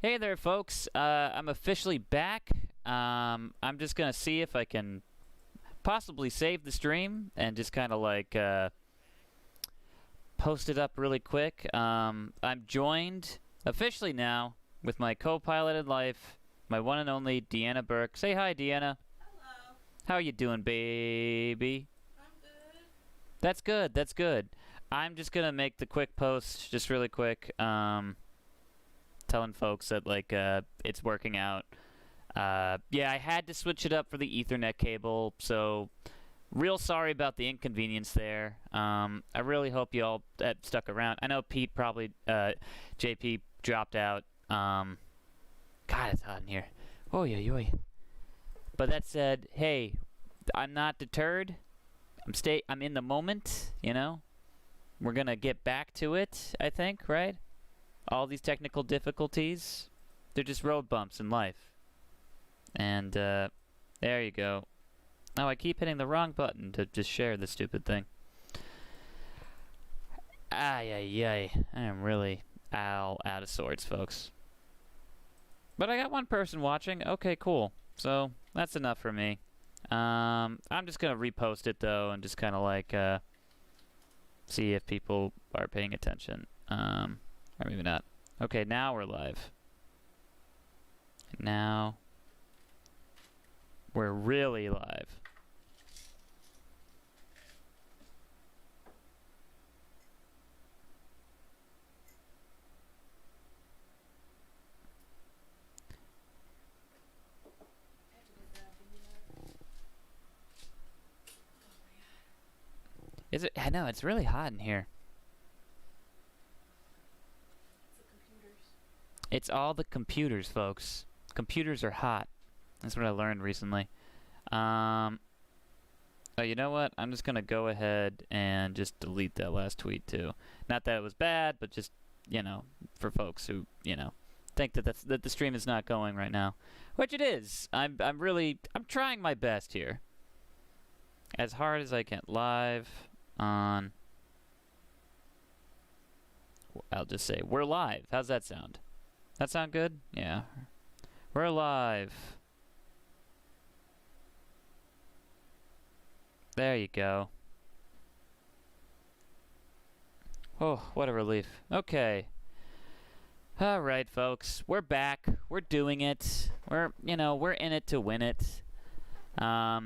Hey there, folks. I'm officially back. I'm just gonna see if I can possibly save the stream and just kind of like post it up really quick. I'm joined officially now with my co-piloted life, my one and only Deanna Burke. Say hi, Deanna. Hello. How are you doing, baby? I'm good. That's good. That's good. I'm just gonna make the quick post, just really quick. Telling folks that like it's working out. Yeah, I had to switch it up for the Ethernet cable, so real sorry about the inconvenience there. I really hope you all stuck around. I know Pete probably JP dropped out. God, it's hot in here. Oh yeah, oy. But that said, hey, I'm not deterred. I'm in the moment. You know, we're gonna get back to it. I think, right? All these technical difficulties, they're just road bumps in life. And there you go. Oh, I keep hitting the wrong button to just share this stupid thing. Ay, ay, ay. I am really out of sorts, folks. But I got one person watching. Okay, cool. So that's enough for me. I'm just going to repost it, though, and just kind of like see if people are paying attention. Or maybe not. Okay, now we're live. Now we're really live. Is it? I know, it's really hot in here. It's all the computers, folks. Computers are hot. That's what I learned recently. Oh, you know what? I'm just gonna go ahead and just delete that last tweet too. Not that it was bad, but just, you know, for folks who, you know, think that that the stream is not going right now, which it is. I'm trying my best here, as hard as I can. Live on. I'll just say we're live. How's that sound? That sound good? Yeah. We're live. There you go. Oh, what a relief. Okay. Alright, folks. We're back. We're doing it. We're in it to win it. I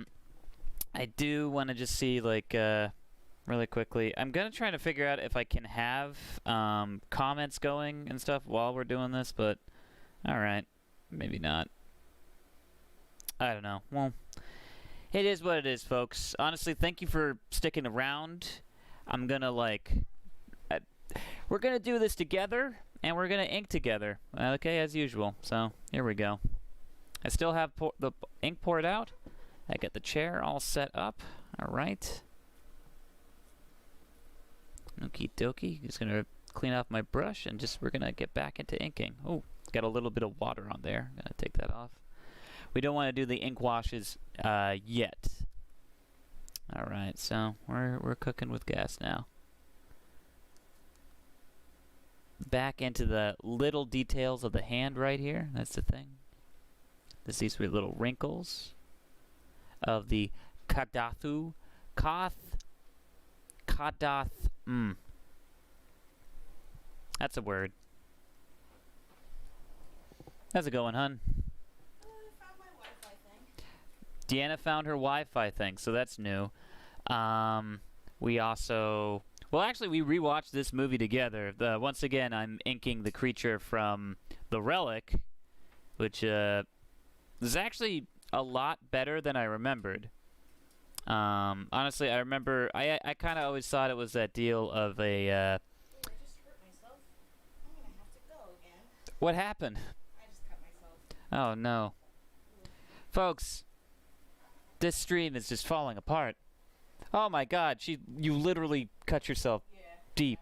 do want to just see, like, really quickly. I'm going to try to figure out if I can have comments going and stuff while we're doing this, but alright. Maybe not. I don't know. Well, it is what it is, folks. Honestly, thank you for sticking around. I'm going to, like... we're going to do this together, and we're going to ink together. Okay, as usual. So, here we go. I still have the ink poured out. I got the chair all set up. Alright. Okie dokie. Just gonna clean off my brush and we're gonna get back into inking. Oh, got a little bit of water on there. Gonna take that off. We don't want to do the ink washes yet. All right, so we're cooking with gas now. Back into the little details of the hand right here. That's the thing. This these sweet little wrinkles of the Kothodoth. Kothodoth. That's a word. How's it going, hun? I found my Wi-Fi thing. Deanna found her Wi-Fi thing, so that's new. We also... Well, actually, we rewatched this movie together. Once again, I'm inking the creature from the Relic, which is actually a lot better than I remembered. Honestly, I remember... I kind of always thought it was that deal of a... I just hurt myself. I'm gonna have to go again. What happened? I just cut myself. Oh, no. Folks, this stream is just falling apart. Oh my god, you literally cut yourself deep.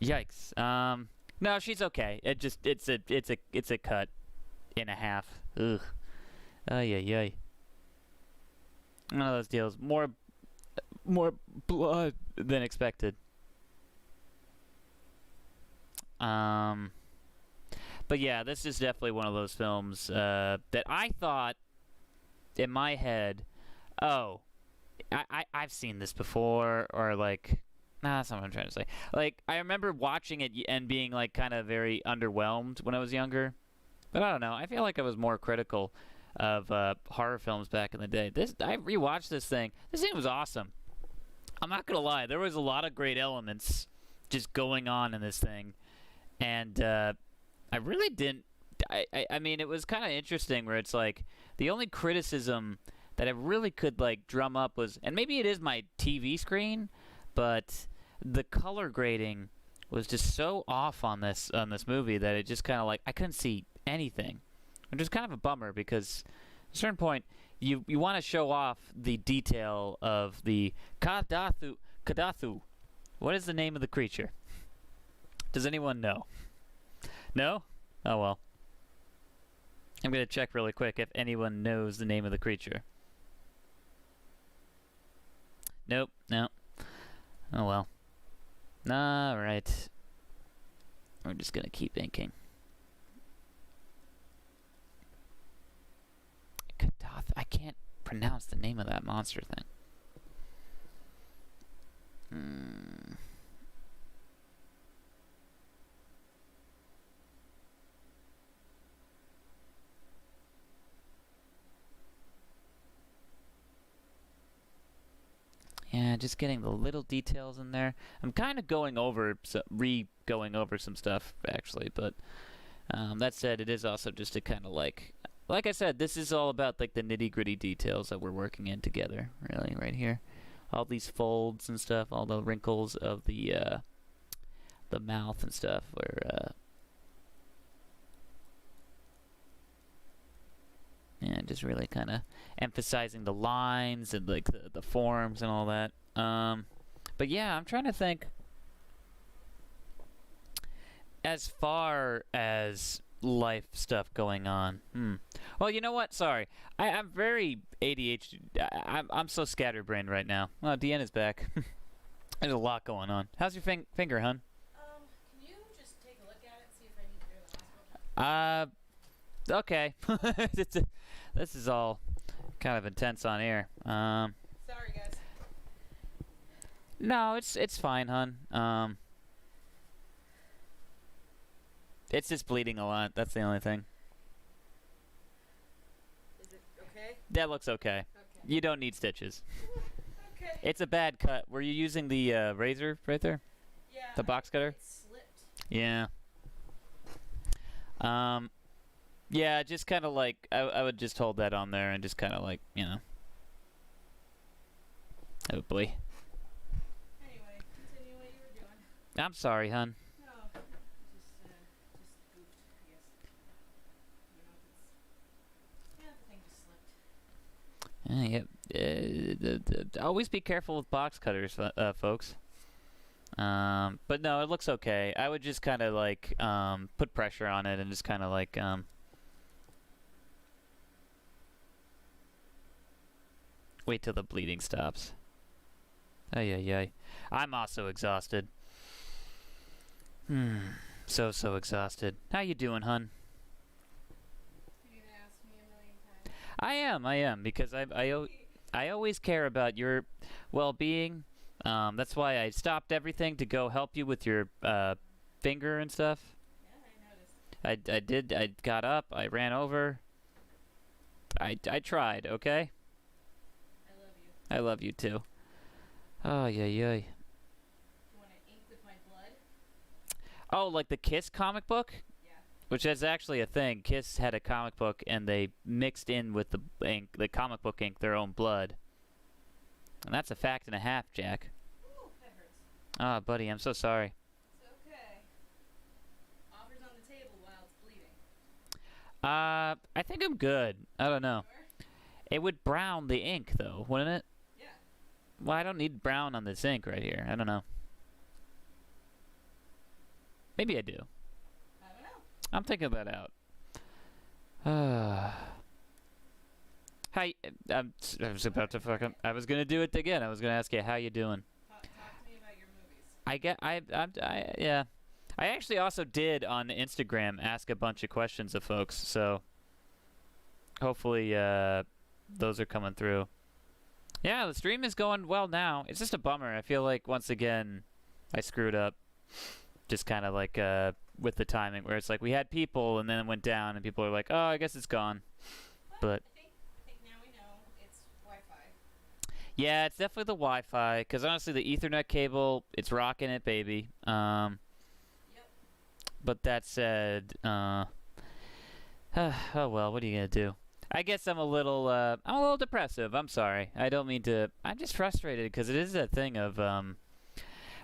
Yep. Yikes. No, she's okay. It's a cut in a half. Ugh. Ay ay ay. One of those deals. More blood than expected. But yeah, this is definitely one of those films that I thought in my head, oh, I've seen this before, or like, nah, that's not what I'm trying to say. Like, I remember watching it and being like kind of very underwhelmed when I was younger. But I don't know. I feel like I was more critical of horror films back in the day. I rewatched this thing. This thing was awesome. I'm not gonna lie. There was a lot of great elements just going on in this thing, and I really didn't. I mean, it was kind of interesting where it's like the only criticism that I really could like drum up was, and maybe it is my TV screen, but the color grading was just so off on this movie that it just kind of like I couldn't see anything, which is kind of a bummer because at a certain point you want to show off the detail of the Kothodoth. What is the name of the creature? Does anyone know? No? Oh well. I'm gonna check really quick if anyone knows the name of the creature. Nope. No. Oh well. Alright. We're just gonna keep inking. Kothodoth. I can't pronounce the name of that monster thing. Yeah, just getting the little details in there. I'm kind of going over some stuff actually, but that said, it is also just to kind of like I said, this is all about like the nitty-gritty details that we're working in together, really, right here. All these folds and stuff, all the wrinkles of the mouth and stuff, where yeah, just really kind of emphasizing the lines and like the forms and all that. But yeah, I'm trying to think as far as life stuff going on. Well, you know what? Sorry, I'm very ADHD. I'm so scatterbrained right now. Well, Deanna's back. There's a lot going on. How's your finger, hun? Can you just take a look at it, see if I need to go to the hospital? Okay. This is all kind of intense on air. Sorry, guys. No, it's fine, hun. It's just bleeding a lot. That's the only thing. Is it okay? That looks okay. Okay. You don't need stitches. Okay. It's a bad cut. Were you using the razor right there? Yeah. The box cutter? It slipped. Yeah. Yeah, just kind of like, I would just hold that on there and just kind of like, you know. Oh boy. Anyway, continue what you were doing. I'm sorry, hun. No, just goofed, I guess. You know, the thing just slipped. Always be careful with box cutters, folks. But no, it looks okay. I would just kind of like put pressure on it and just kind of like wait till the bleeding stops. Ay ay ay. I'm also exhausted. So exhausted. How you doing, hun? You're gonna ask me a million times. I am, because I always care about your well-being. That's why I stopped everything to go help you with your finger and stuff. Yeah, I noticed. I did. I got up. I ran over. I tried. Okay. I love you. I love you too. Oh yeah yeah. You want to ink with my blood? Oh, like the Kiss comic book, Yeah. which is actually a thing. Kiss had a comic book, and they mixed in with the ink, the comic book ink, their own blood. And that's a fact and a half, Jack. Ooh, that hurts. Ah, buddy, I'm so sorry. It's okay. Offer's on the table while it's bleeding. I think I'm good. I don't know. Sure? It would brown the ink, though, wouldn't it? Yeah. Well, I don't need brown on this ink right here. I don't know. Maybe I do. I don't know. I'm thinking that out. Hi, I was about to fucking. I was gonna do it again. I was gonna ask you how you doing. Talk to me about your movies. Yeah. I actually also did on Instagram ask a bunch of questions of folks, so hopefully those are coming through. Yeah, the stream is going well now. It's just a bummer. I feel like once again I screwed up. Just kind of like with the timing, where it's like we had people and then it went down, and people are like, "Oh, I guess it's gone." But I think now we know it's Wi-Fi. yeah, it's definitely the Wi-Fi. Because honestly, the Ethernet cable, it's rocking it, baby. Yep. But that said, oh well, what are you gonna do? I guess I'm a little depressive. I'm sorry. I don't mean to. I'm just frustrated because it is a thing of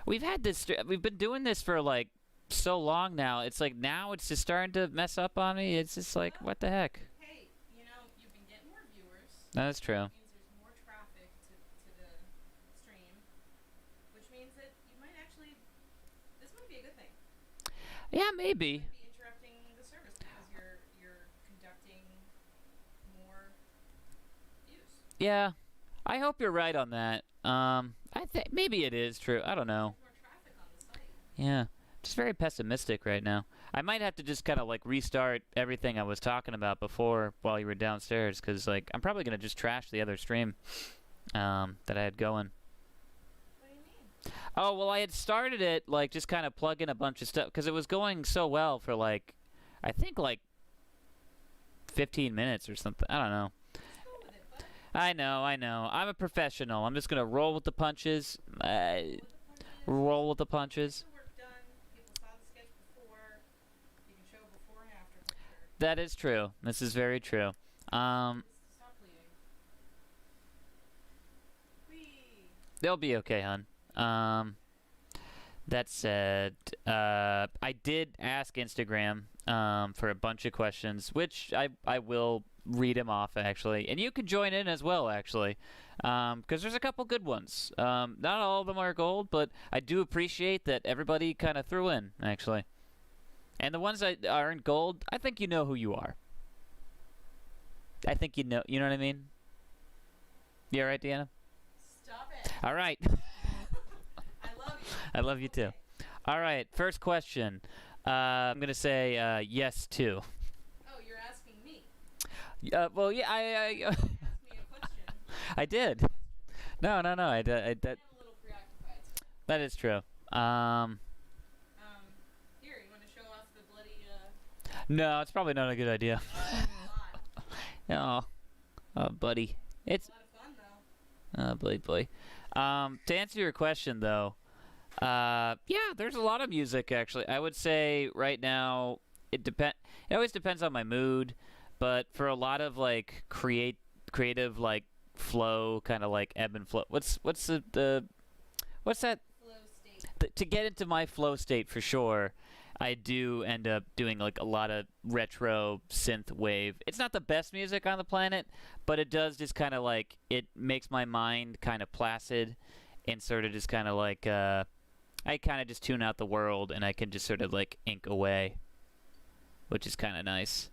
we've been doing this for like so long now. It's like now it's just starting to mess up on me. It's just like, what the heck? Hey, you've been getting more viewers. That's true. Which means there's more traffic to the stream, which means that you might actually. This might be a good thing. Yeah, maybe. You might be interrupting the service because you're conducting more views. Yeah, I hope you're right on that. I think maybe it is true. I don't know. There's more traffic on the site. Yeah, just very pessimistic right now. I might have to just kind of like restart everything I was talking about before while you were downstairs, because like I'm probably gonna just trash the other stream that I had going. What do you mean? Oh well, I had started it like just kind of plug in a bunch of stuff because it was going so well for like I think like 15 minutes or something. I don't know. Just go with it, bud. I know. I'm a professional. I'm just gonna roll with the punches. Roll with the punches. Get the work done. People saw the sketch before. You can show before and after picture. That is true. This is very true. Stop bleeding. Whee! They'll be okay, hun. That said, I did ask Instagram for a bunch of questions, which I will read them off actually, and you can join in as well actually, because there's a couple good ones. Not all of them are gold, but I do appreciate that everybody kind of threw in actually, and the ones that aren't gold, I think you know who you are. I think you know what I mean. You all right, Deanna? Stop it. All right. I love you. I love you too. All right, first question. I'm gonna say yes to. Oh, you're asking me. Well, yeah, I Ask me a question. I did. No, I did. I'm a little preoccupied. That is true. Here, you want to show off the bloody, No, it's probably not a good idea. a lot. Oh, buddy, it's A lot of fun, though. boy. To answer your question though, yeah, there's a lot of music actually. I would say right now it always depends on my mood, but for a lot of like creative like flow, kind of like ebb and flow. What's that? Flow state. To get into my flow state for sure, I do end up doing like a lot of retro synth wave. It's not the best music on the planet, but it does just kind of like, it makes my mind kind of placid and sort of just kind of like, I kind of just tune out the world and I can just sort of like ink away, which is kind of nice.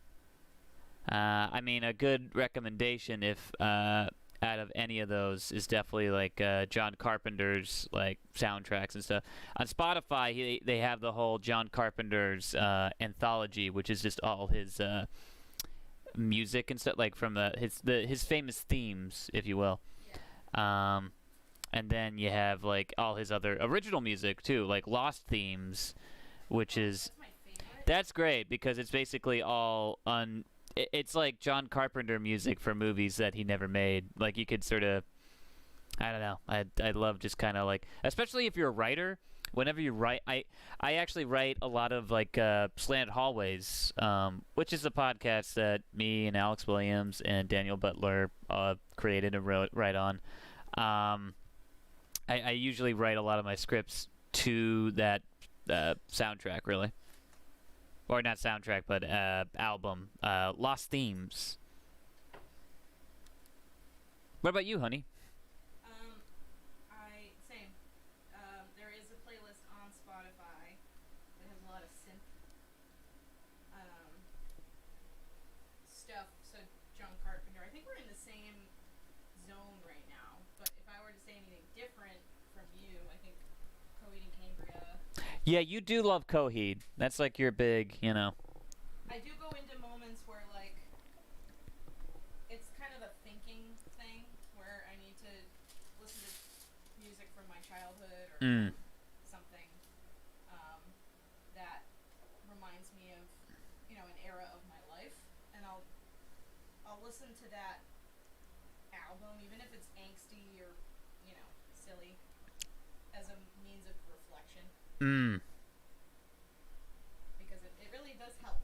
I mean, a good recommendation if out of any of those is definitely like John Carpenter's like soundtracks and stuff. On Spotify, they have the whole John Carpenter's anthology, which is just all his music and stuff, like from his famous themes, if you will. Yeah. And then you have like all his other original music too, like Lost Themes, which is That's my favorite. that's great because it's basically all it's like John Carpenter music for movies that he never made. Like you could sort of, I don't know. I love just kind of like, especially if you're a writer. Whenever you write, I actually write a lot of like Slant Hallways, which is a podcast that me and Alex Williams and Daniel Butler created and write on. I usually write a lot of my scripts to that soundtrack, really. Or not soundtrack, but album. Lost Themes. What about you, honey? Same. There is a playlist on Spotify that has a lot of synth stuff. So John Carpenter. I think we're in the same zone right now. But if I were to say anything different from you, I think Coheed and Cambria. Yeah, you do love Coheed. That's like your big, you know. I do go into moments where like it's kind of a thinking thing where I need to listen to music from my childhood or Mm. something that reminds me of, you know, an era of my life, and I'll listen to that album even if it's angsty or, you know, silly, as a means of reflection Mm. because it really does help.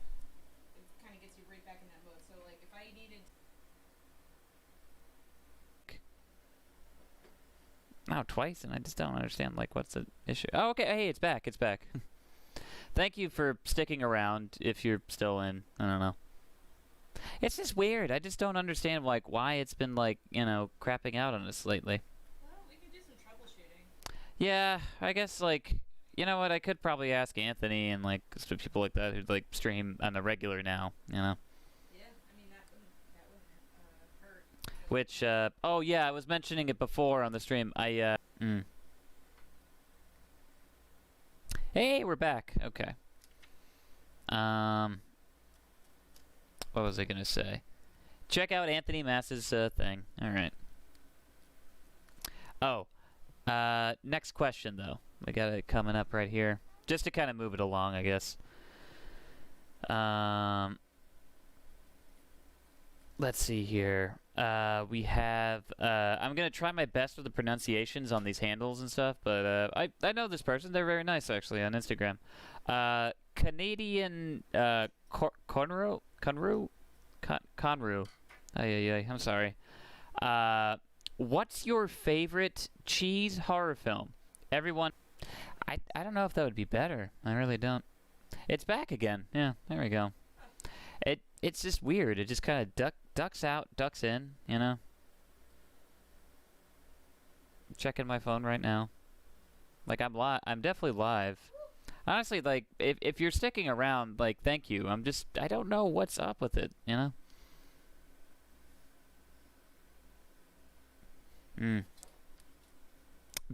It kind of gets you right back in that mode. So like if I needed Oh, twice, and I just don't understand, like, what's the issue. Oh, okay. Hey, it's back. It's back. Thank you for sticking around if you're still in. I don't know. It's just weird. I just don't understand, like, why it's been, like, you know, crapping out on us lately. well, we could do some troubleshooting. Yeah, I guess, like, you know what? I could probably ask Anthony and, like, people like that who, like, stream on the regular now, you know? Yeah, I mean that wouldn't hurt. Which, oh, yeah, I was mentioning it before on the stream. Hey, we're back. Okay. What was I gonna say? Check out Anthony Mass's thing. All right. Oh, next question though. We got it coming up right here, just to kind of move it along, I guess. Let's see here. We have. I'm gonna try my best with the pronunciations on these handles and stuff, but I know this person. They're very nice actually on Instagram. Canadian Conru. I'm sorry. What's your favorite cheese horror film? Everyone. I don't know if that would be better. I really don't. It's back again. Yeah, there we go. It's just weird. It just kind of ducks out, ducks in, you know? I'm checking my phone right now. Like, I'm definitely live. Honestly, like, if you're sticking around, like, thank you. I don't know what's up with it, you know?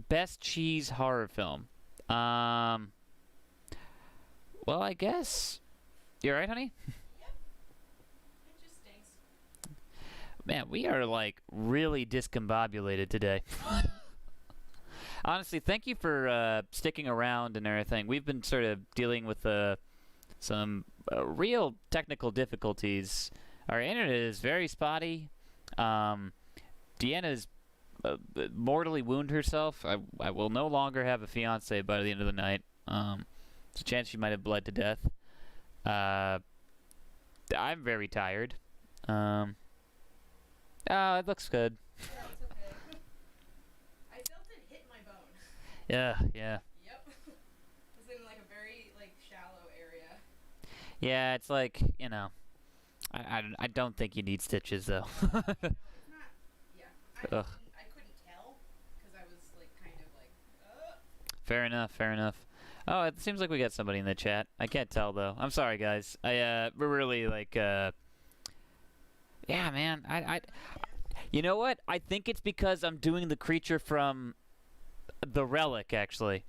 Best cheese horror film. Well, I guess. You alright, honey? It just stinks. Man, we are, like, really discombobulated today. Honestly, thank you for sticking around and everything. We've been sort of dealing with some real technical difficulties. Our internet is very spotty. Deanna's mortally wounded herself. I will no longer have a fiance by the end of the night. There's a chance she might have bled to death. I'm very tired. Oh, it looks good. Yeah, it's okay. I felt it hit my bone. Yeah. Yep. It's in like a very like shallow area. Yeah, it's like, you know, I don't think you need stitches though. No, it's not. Yeah. Ugh. I couldn't tell because I was like kind of like. Fair enough. Oh, it seems like we got somebody in the chat. I can't tell though. I'm sorry, guys. We're really like, yeah, man. You know what? I think it's because I'm doing the creature from the Relic, actually.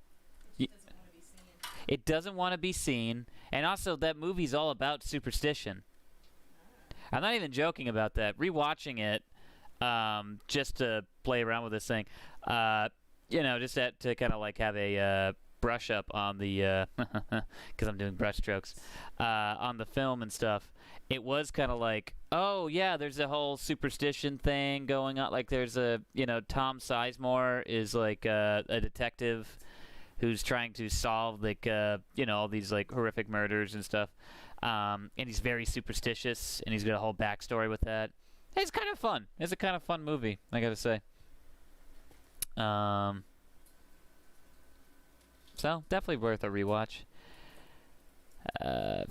It just doesn't want to be seen. It doesn't want to be seen, and also that movie's all about superstition. I'm not even joking about that. Rewatching it, just to play around with this thing, you know, just to kind of like have a brush up on the, because I'm doing brush strokes, on the film and stuff. It was kind of like, oh yeah, there's a whole superstition thing going on. Like there's you know, Tom Sizemore is like a detective who's trying to solve like, you know, all these like horrific murders and stuff. And he's very superstitious, and he's got a whole backstory with that. It's kind of fun. It's a kind of fun movie, I gotta say. So definitely worth a rewatch.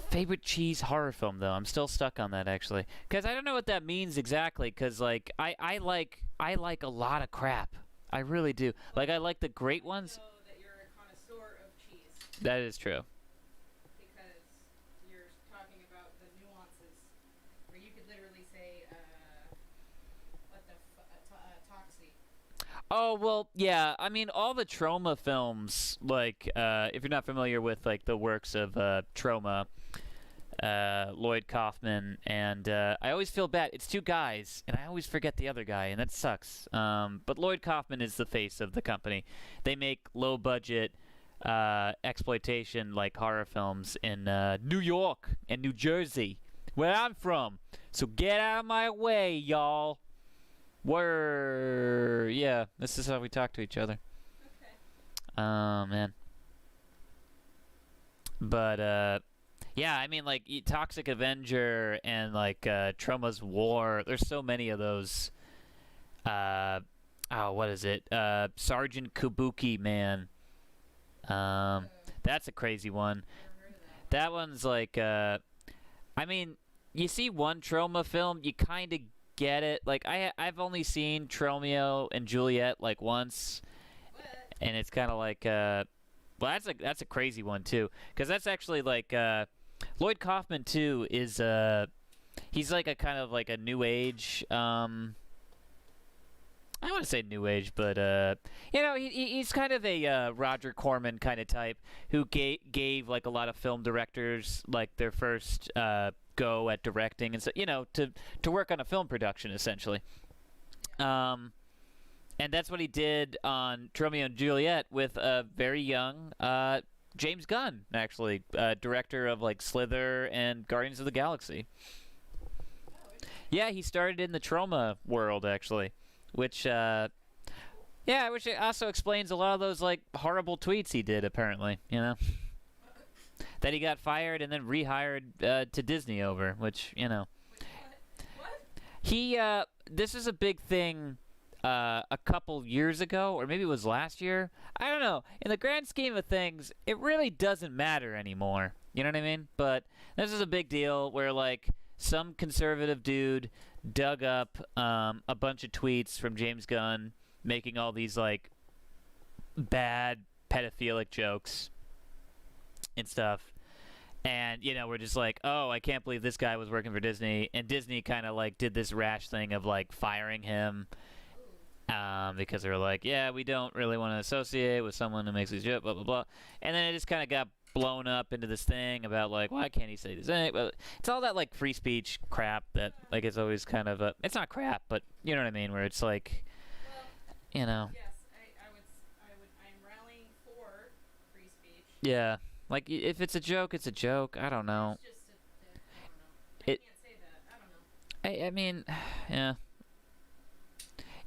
Favorite cheese horror film though, I'm still stuck on that actually, because I don't know what that means exactly. Because like I like a lot of crap. I really do. Like I like the great ones. I know that you're a connoisseur of cheese That is true. because you're talking about the nuances where you could literally say, what the toxie. Oh well, yeah. I mean, all the Trauma films, like, if you're not familiar with like the works of Trauma, Lloyd Kaufman, and I always feel bad. It's two guys, and I always forget the other guy, and that sucks. But Lloyd Kaufman is the face of the company. They make low budget exploitation like horror films in New York and New Jersey, where I'm from. So get out of my way, y'all. Yeah, this is how we talk to each other. Okay. Man. But yeah, I mean, like Toxic Avenger and like Trauma's War. There's so many of those. What is it? Sergeant Kabuki Man. That's a crazy one. Never heard of That one's like, I mean, you see one Trauma film, you kind of get it. Like I've only seen Tromeo and Juliet like once, What? and it's kind of like, well, that's a crazy one too, because that's actually like Lloyd Kaufman too is he's like a kind of like a new age. I want to say new age, but you know, he's kind of a Roger Corman kind of type who gave like a lot of film directors like their first go at directing, and so you know, to work on a film production essentially. And that's what he did on Romeo and Juliet with a very young James Gunn, actually, director of like Slither and Guardians of the Galaxy. Yeah, he started in the Trauma world actually. Which, yeah, which also explains a lot of those, like, horrible tweets he did, apparently, you know? That he got fired and then rehired to Disney over, which, you know. What? He, this is a big thing a couple years ago, or maybe it was last year. I don't know. In the grand scheme of things, it really doesn't matter anymore. You know what I mean? But this is a big deal where, like, some conservative dude dug up a bunch of tweets from James Gunn making all these like bad pedophilic jokes and stuff, and you know, we're just like, oh, I can't believe this guy was working for Disney, and Disney kind of like did this rash thing of like firing him because they were like, yeah, we don't really want to associate with someone who makes these jokes, blah blah blah, and then it just kind of got blown up into this thing about like, why can't he say this thing? But it's all that like free speech crap that like is always kind of it's not crap, but you know what I mean, where it's like, Well, you know, yes, I'm rallying for free speech. yeah, like if it's a joke, it's a joke. I don't know. It's just I don't know. I It- can't say that. I don't know. I mean, yeah.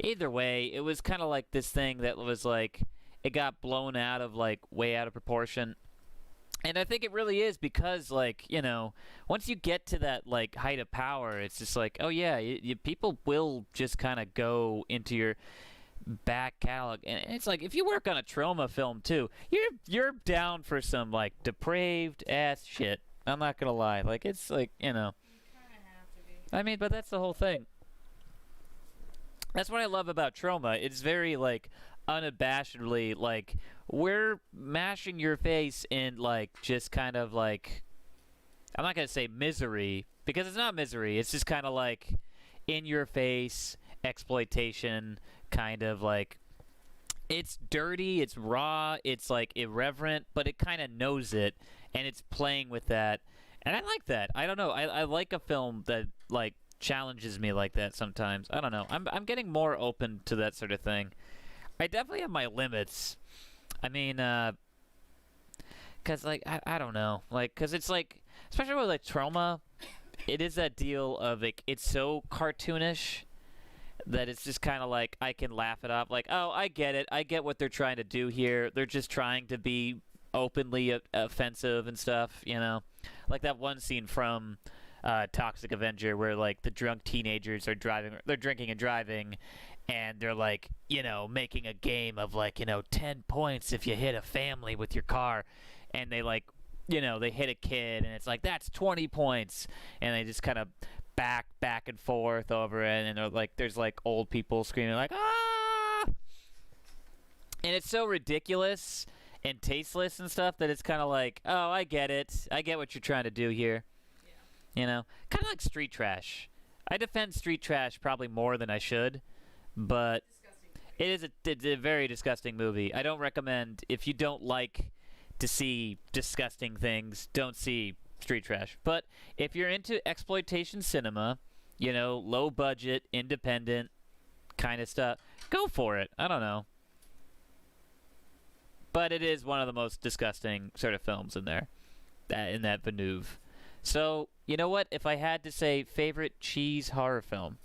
Either way, it was kind of like this thing that was like, it got blown out of like way out of proportion. And I think it really is because, like, you know, once you get to that, like, height of power, it's just like, oh, yeah, people will just kind of go into your back catalog. And it's like, if you work on a trauma film, too, you're down for some, like, depraved-ass shit. I'm not going to lie. Like, it's like, you know. You kind of have to be. I mean, but that's the whole thing. That's what I love about trauma. It's very, like, unabashedly, like, we're mashing your face in like just kind of like, I'm not gonna say misery because it's not misery, it's just kind of like in your face exploitation, kind of like, it's dirty, it's raw, it's like irreverent, but it kind of knows it and it's playing with that, and I like that. I don't know, I like a film that like challenges me like that sometimes. I don't know, I'm getting more open to that sort of thing. I definitely have my limits. I mean, because, like, I don't know. Like, because it's, like, especially with, like, Trauma, it is that deal of, like, it's so cartoonish that it's just kind of like, I can laugh it off. Like, oh, I get it. I get what they're trying to do here. They're just trying to be openly offensive and stuff, you know? Like that one scene from Toxic Avenger where, like, the drunk teenagers are they're drinking and driving, and they're like, you know, making a game of like, you know, 10 points if you hit a family with your car, and they like, you know, they hit a kid and it's like, that's 20 points, and they just kind of back and forth over it, and they're like, there's like old people screaming like, ah, and it's so ridiculous and tasteless and stuff that it's kind of like, oh, I get it, I get what you're trying to do here. Yeah. You know, kind of like street trash. I defend street trash probably more than I should, but Disgusting. It's a very disgusting movie. I don't recommend, if you don't like to see disgusting things, don't see Street Trash. But if you're into exploitation cinema, you know, low budget, independent kind of stuff, go for it. I don't know. But it is one of the most disgusting sort of films in there, in that Venouve. So, you know what? If I had to say favorite cheese horror film,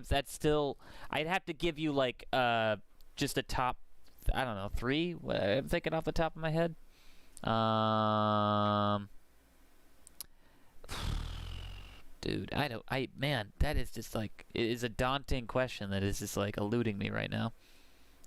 that's still, I'd have to give you like just a top, I don't know, 3. What I'm thinking off the top of my head. Dude, man, that is just like, it is a daunting question that is just like eluding me right now.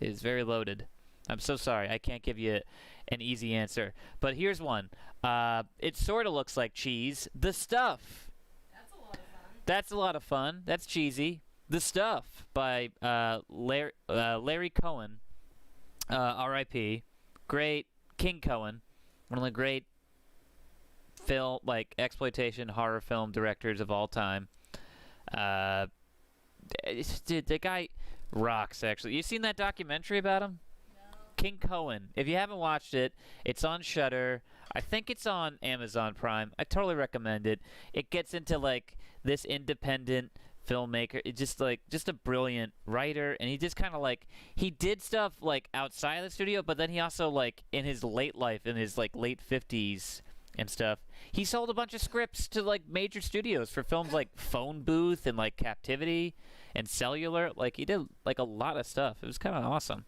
It is very loaded. I'm so sorry, I can't give you an easy answer. But here's one. It sort of looks like cheese. The Stuff. That's a lot of fun. That's a lot of fun. That's cheesy. The Stuff by Larry Cohen, R.I.P. Great. King Cohen, one of the great film, like, exploitation horror film directors of all time. Dude, the guy rocks, actually. You seen that documentary about him? No. King Cohen. If you haven't watched it, it's on Shudder. I think it's on Amazon Prime. I totally recommend it. It gets into like this independent filmmaker. It's just like a brilliant writer, and he just kind of like, he did stuff like outside of the studio, but then he also, like, in his late life, in his like late 50s and stuff, he sold a bunch of scripts to like major studios for films like Phone Booth and like Captivity and Cellular. Like, he did like a lot of stuff. It was kind of awesome.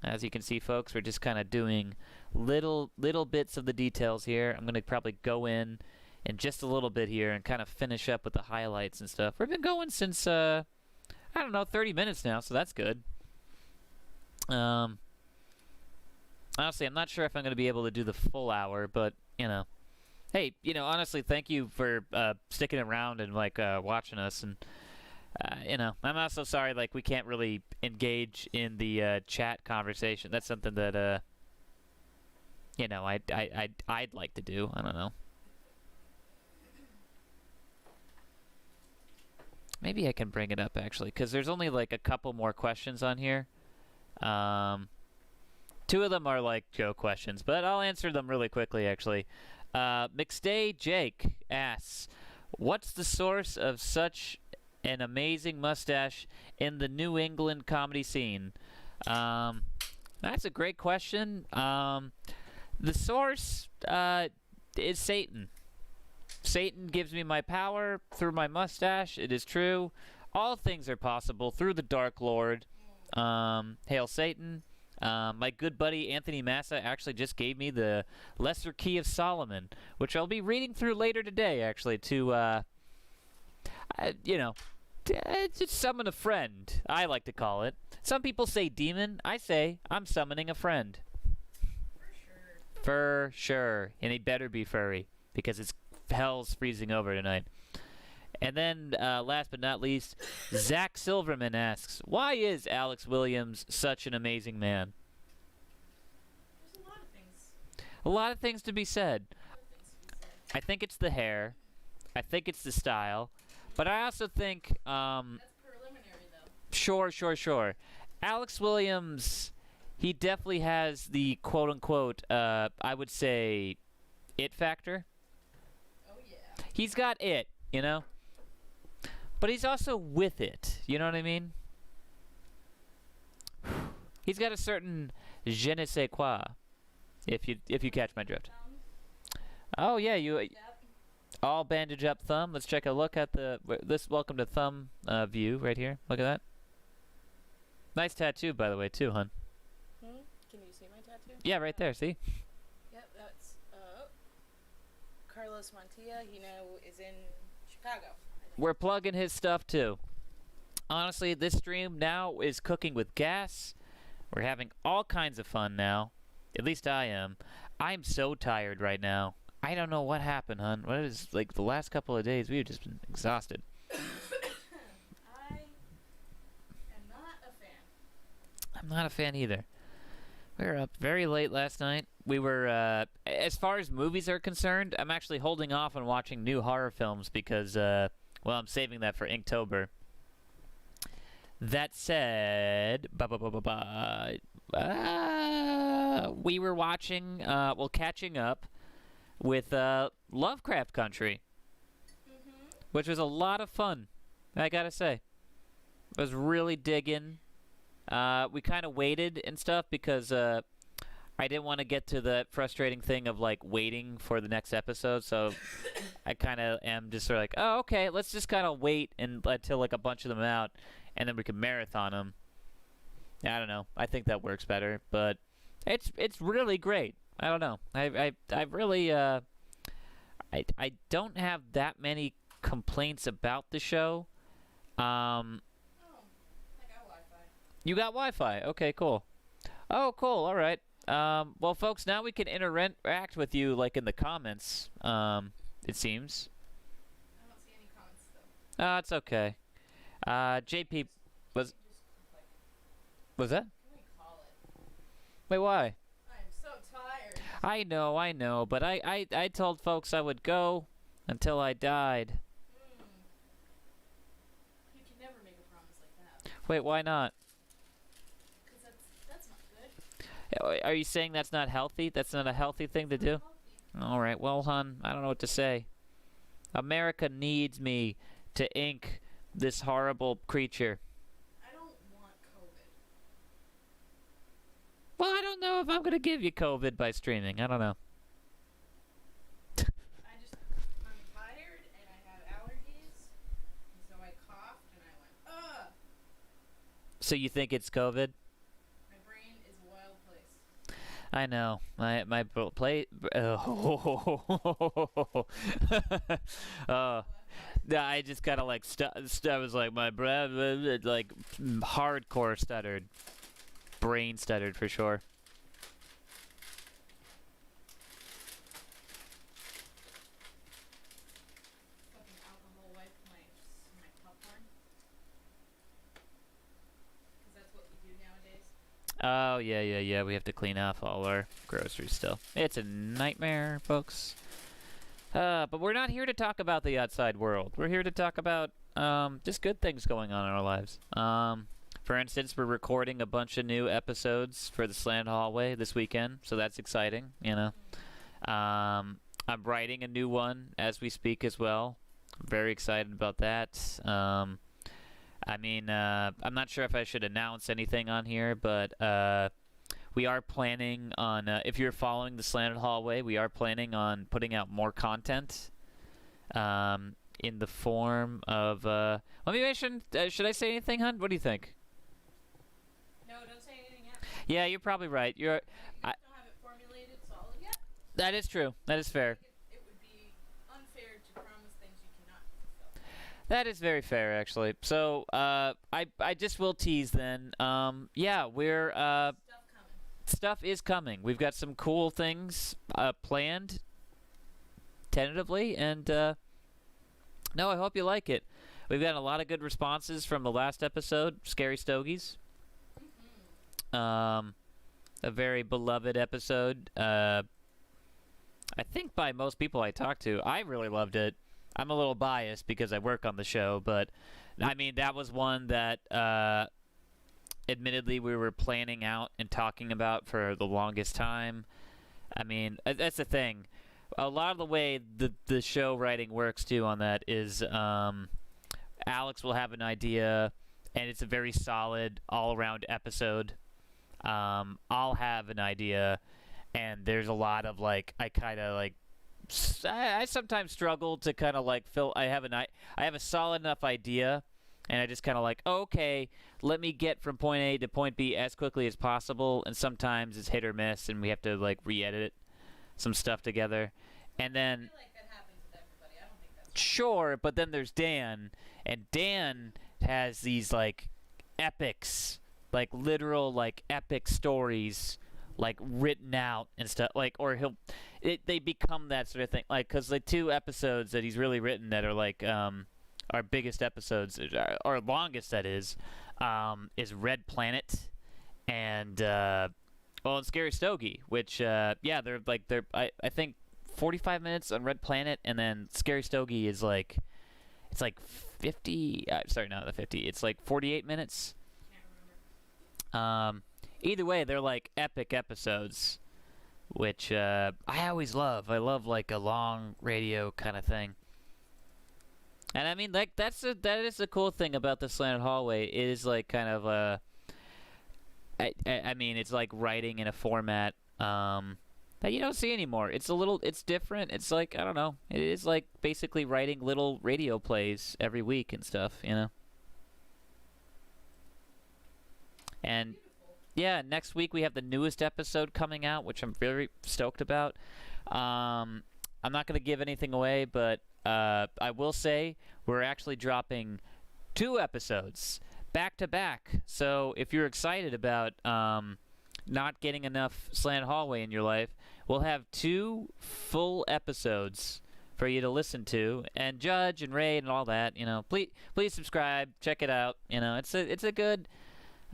As you can see, folks, we're just kind of doing little bits of the details here. I'm going to probably go in just a little bit here and kind of finish up with the highlights and stuff. We've been going since, I don't know, 30 minutes now, so that's good. Honestly, I'm not sure if I'm going to be able to do the full hour, but, you know. Hey, you know, honestly, thank you for sticking around and, like, watching us. And, you know, I'm also sorry, like, we can't really engage in the chat conversation. That's something that, you know, I'd like to do. I don't know. Maybe I can bring it up, actually, because there's only, like, a couple more questions on here. 2 of them are, like, joke questions, but I'll answer them really quickly, actually. McStay Jake asks, what's the source of such an amazing mustache in the New England comedy scene? That's a great question. The source is Satan. Satan gives me my power through my mustache. It is true. All things are possible through the Dark Lord. Hail Satan. My good buddy Anthony Massa actually just gave me the Lesser Key of Solomon, which I'll be reading through later today, actually, to, you know, just summon a friend, I like to call it. Some people say demon. I say I'm summoning a friend. For sure. For sure. And he better be furry, because it's hell's freezing over tonight. And then, last but not least, Zach Silverman asks, why is Alex Williams such an amazing man? There's a lot of things. A lot of things to be said. I think it's the hair. I think it's the style. But I also think, That's preliminary, though. Sure. Alex Williams, he definitely has the quote-unquote, I would say, it factor. Oh, yeah. He's got it, you know? But he's also with it, you know what I mean? He's got a certain je ne sais quoi, if you catch my drift. Oh yeah, Yep. all bandage up thumb. Let's check a look at this welcome to thumb view right here. Look at that. Nice tattoo, by the way, too, hun. Can you see my tattoo? Yeah, right there. See? Yep, that's Carlos Montilla. He now is in Chicago. We're plugging his stuff too. Honestly, this stream now is cooking with gas. We're having all kinds of fun now. At least I am. I'm so tired right now. I don't know what happened, hun. What is, like, the last couple of days, we've just been exhausted. I am not a fan. I'm not a fan either. We were up very late last night. we were as far as movies are concerned, I'm actually holding off on watching new horror films because well, I'm saving that for Inktober. That said, we were watching, catching up with Lovecraft Country, which was a lot of fun, I gotta say. I was really digging. We kind of waited and stuff because I didn't want to get to the frustrating thing of like waiting for the next episode, so I kind of am just sort of like, oh, okay, let's just kind of wait until like a bunch of them out, and then we can marathon them. I don't know. I think that works better, but it's really great. I don't know. I really I don't have that many complaints about the show. Oh, I got Wi-Fi. You got Wi-Fi. Okay, cool. Oh, cool. All right. Well, folks, now we can interact with you like in the comments. It seems. I don't see any comments though. It's okay. JP was that? Can we call it? Wait, why? I'm so tired. I know, but I told folks I would go until I died. You can never make a promise like that. Wait, why not? Because that's not good. Are you saying that's not healthy? That's not a healthy thing to do? All right, well, hon, I don't know what to say. America needs me to ink this horrible creature. I don't want COVID. Well, I don't know if I'm going to give you COVID by streaming. I don't know. I'm tired and I have allergies, and so I coughed and I went, ugh. So you think it's COVID? My brain is a wild place. I know. My plate. I just kind of like I was like my breath like hardcore stuttered, brain stuttered for sure. Fucking alcohol wiped my popcorn. Because that's what we do nowadays. Oh yeah. We have to clean off all our groceries still. It's a nightmare, folks. But we're not here to talk about the outside world. We're here to talk about just good things going on in our lives. For instance, we're recording a bunch of new episodes for the Slant Hallway this weekend, so that's exciting, you know. I'm writing a new one as we speak as well. I'm very excited about that. I'm not sure if I should announce anything on here, but we are planning on, if you're following the Slanted Hallway, we are planning on putting out more content in the form of, maybe I shouldn't, should I say anything, hun? What do you think? No, don't say anything yet. Yeah, you're probably right. You don't have it formulated solid yet. That is true. That is fair. It would be unfair to promise things you cannot fulfill. That is very fair, actually. So, I just will tease then. Yeah, we're, stuff is coming. We've got some cool things planned, tentatively, and no, I hope you like it. We've got a lot of good responses from the last episode, Scary Stogies. A very beloved episode. I think by most people I talked to, I really loved it. I'm a little biased because I work on the show, but I mean, that was one that admittedly we were planning out and talking about for the longest time. I mean, that's the thing. A lot of the way the show writing works too on that is Alex will have an idea and it's a very solid all-around episode. I'll have an idea and there's a lot of like I sometimes struggle to kind of like I have a solid enough idea. And I just kind of like, oh, okay, let me get from point A to point B as quickly as possible. And sometimes it's hit or miss, and we have to like re-edit some stuff together. And then, I feel like that happens with everybody. I don't think that's sure, but then there's Dan, and Dan has these like epics, like literal like epic stories, like written out and stuff. Like, or they become that sort of thing. Like, cause the 2 episodes that he's really written that are like our biggest episodes, our longest that is Red Planet and Well, and Scary Stogie, which yeah, they're I think 45 minutes on Red Planet, and then Scary Stogie is like it's like 50. Sorry, not the 50. It's like 48 minutes. Can't remember. Either way, they're like epic episodes, which I always love. I love like a long radio kind of thing. And I mean, like that is the cool thing about the Slanted Hallway. It is like kind of I mean, it's like writing in a format that you don't see anymore. It's different. It's like, I don't know. It is like basically writing little radio plays every week and stuff, you know. And yeah, next week we have the newest episode coming out, which I'm very stoked about. I'm not going to give anything away, but I will say we're actually dropping 2 episodes back to back. So if you're excited about not getting enough Slant Hallway in your life, we'll have 2 full episodes for you to listen to and judge and rate and all that. You know, please subscribe, check it out. You know, it's a good.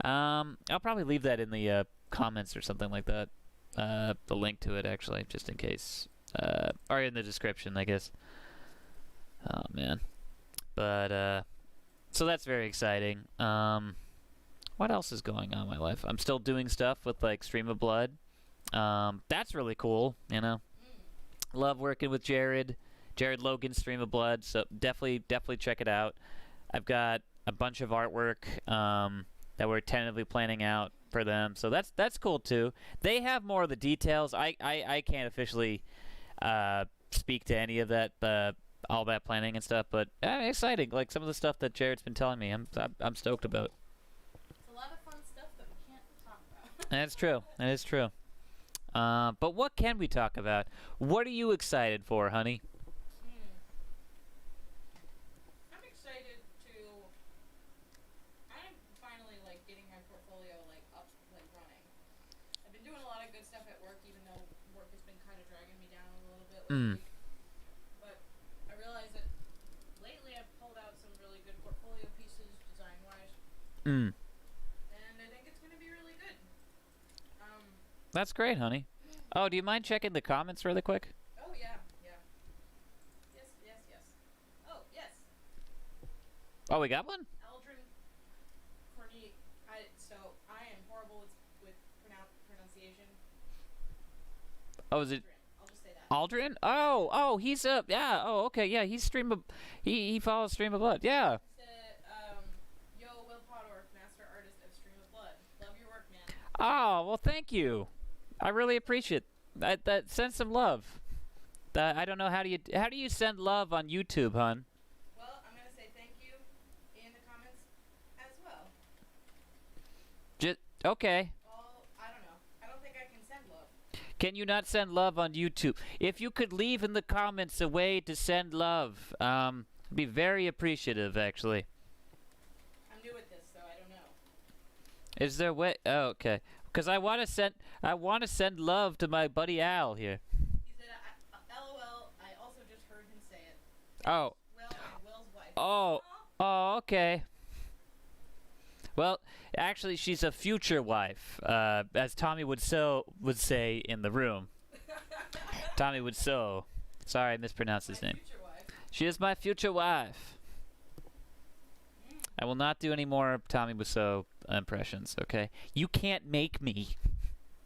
I'll probably leave that in the comments or something like that. The link to it, actually, just in case. Or in the description, I guess. Oh, man. But, so that's very exciting. What else is going on in my life? I'm still doing stuff with, like, Stream of Blood. That's really cool, you know. Love working with Jared Logan's Stream of Blood, so definitely check it out. I've got a bunch of artwork, that we're tentatively planning out for them, so that's cool too. They have more of the details. I can't officially speak to any of that, all that planning and stuff, but exciting. Like some of the stuff that Jared's been telling me, I'm stoked about. It's a lot of fun stuff that we can't talk about. That's true. That is true. But what can we talk about? What are you excited for, honey? I'm excited to. I'm finally like getting my portfolio like up, like running. I've been doing a lot of good stuff at work, even though work has been kind of dragging me down a little bit lately. But I realize that lately I've pulled out some really good portfolio pieces, design-wise, and I think it's gonna be really good. That's great, honey. Oh, do you mind checking the comments really quick? Oh yeah. Yes. Oh yes. Oh, we got one? Aldrin Corny. I am horrible with pronunciation. Oh, is it I'll just say that. Aldrin? Oh, he's yeah. Oh, okay, yeah. He's he follows Stream of Blood. Yeah. Said, yo, Will Pottorff, master artist of Stream of Blood. Love your work, man. Oh, well, thank you. I really appreciate that. Send some love. I don't know how do you send love on YouTube, hon? Well, I'm gonna say thank you in the comments as well. Okay. Well, I don't know. I don't think I can send love. Can you not send love on YouTube? If you could leave in the comments a way to send love, I'd be very appreciative, actually. I'm new at this, so I don't know. Is there a way? Oh, okay. Because I want to send love to my buddy Al here. He said, LOL, I also just heard him say it. Oh. Will and Will's wife. Oh, okay. Well, actually, she's a future wife, as Tommy would say in the room. Tommy would so. Sorry, I mispronounced his name. Future wife. She is my future wife. I will not do any more Tommy Wiseau impressions, okay? You can't make me.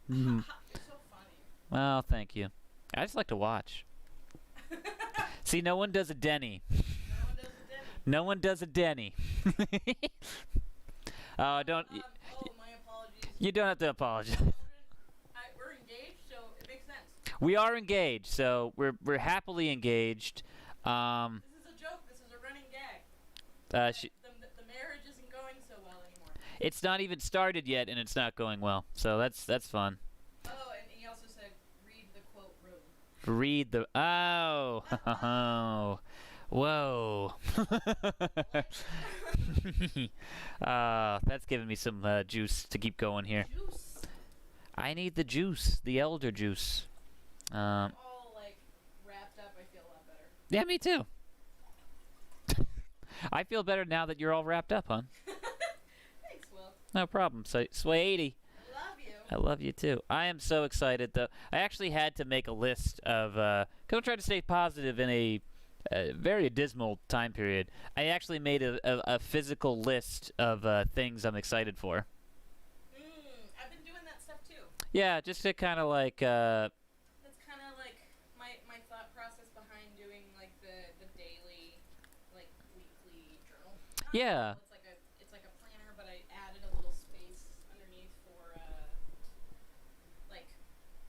You're so funny. Well, thank you. I just like to watch. See, no one does a Denny. No one does a Denny. Oh, don't. My apologies. You don't have to apologize. We're engaged, so it makes sense. We are engaged, so we're happily engaged. This is a joke. This is a running gag. The marriage isn't going so well anymore. It's not even started yet, and it's not going well. So that's fun. Oh, and he also said, read the quote room. Read the. Oh. Whoa. That's giving me some juice to keep going here. Juice. I need the juice, the elder juice. I'm all like wrapped up. I feel a lot better. Yeah, me too. I feel better now that you're all wrapped up, hon. Thanks, Will. No problem. So, Sway 80. I love you. I love you too. I am so excited though. I actually had to make a list of because I'm trying to stay positive in a very dismal time period. I actually made a physical list of things I'm excited for. I've been doing that stuff too. Yeah, just to kind of like. That's kind of like my thought process behind doing like the daily, like weekly journal. Not Yeah. journal, it's like a planner, but I added a little space underneath for like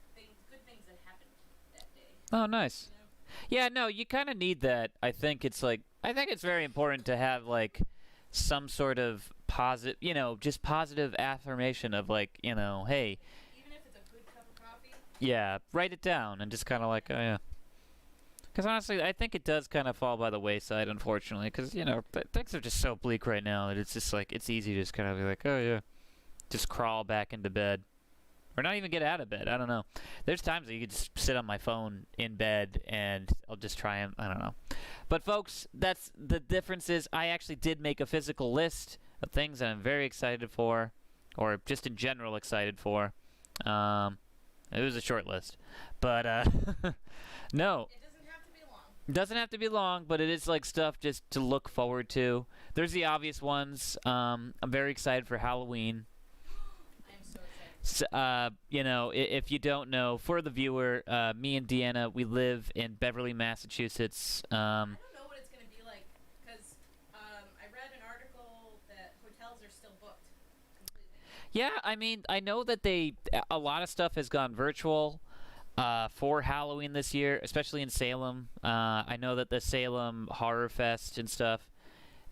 good things that happened that day. Oh, nice. You know? Yeah, no, you kind of need that. I think it's very important to have like some sort of positive, just positive affirmation of like, hey, Even if it's a good cup of coffee. yeah, write it down and just kind of like, oh yeah. Because honestly, I think it does kind of fall by the wayside, unfortunately. Because things are just so bleak right now that it's just like it's easy to just kind of be like, oh yeah, just crawl back into bed, or not even get out of bed. I don't know. There's times that you could just sit on my phone in bed and I'll just try and I don't know. But folks, that's the difference. Is I actually did make a physical list of things that I'm very excited for, or just in general excited for. It was a short list, but no. It doesn't have to be long, but it is like stuff just to look forward to. There's the obvious ones. I'm very excited for Halloween. I'm so excited. So, if you don't know, for the viewer, me and Deanna, we live in Beverly, Massachusetts. I don't know what it's going to be like because I read an article that hotels are still booked completely. Yeah, I mean, I know that a lot of stuff has gone virtual. For Halloween this year, especially in Salem. I know that the Salem Horror Fest and stuff,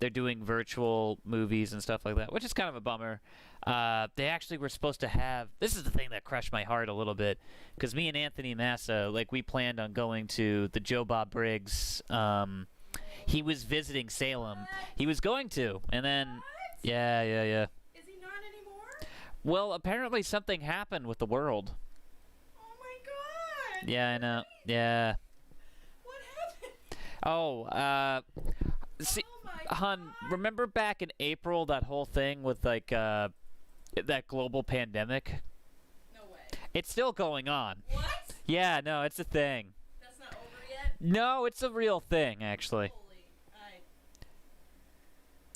they're doing virtual movies and stuff like that, which is kind of a bummer. They actually were supposed to have... This is the thing that crushed my heart a little bit, because me and Anthony Massa, we planned on going to the Joe Bob Briggs. He was visiting Salem. He was going to, and then... What? Yeah. Is he not anymore? Well, apparently something happened with the world. Yeah, I know. Yeah. What happened? Oh, see, Oh my hon, God. remember back in April that whole thing with that global pandemic? No way. It's still going on. What? Yeah, no, it's a thing. That's not over yet? No, it's a real thing, actually.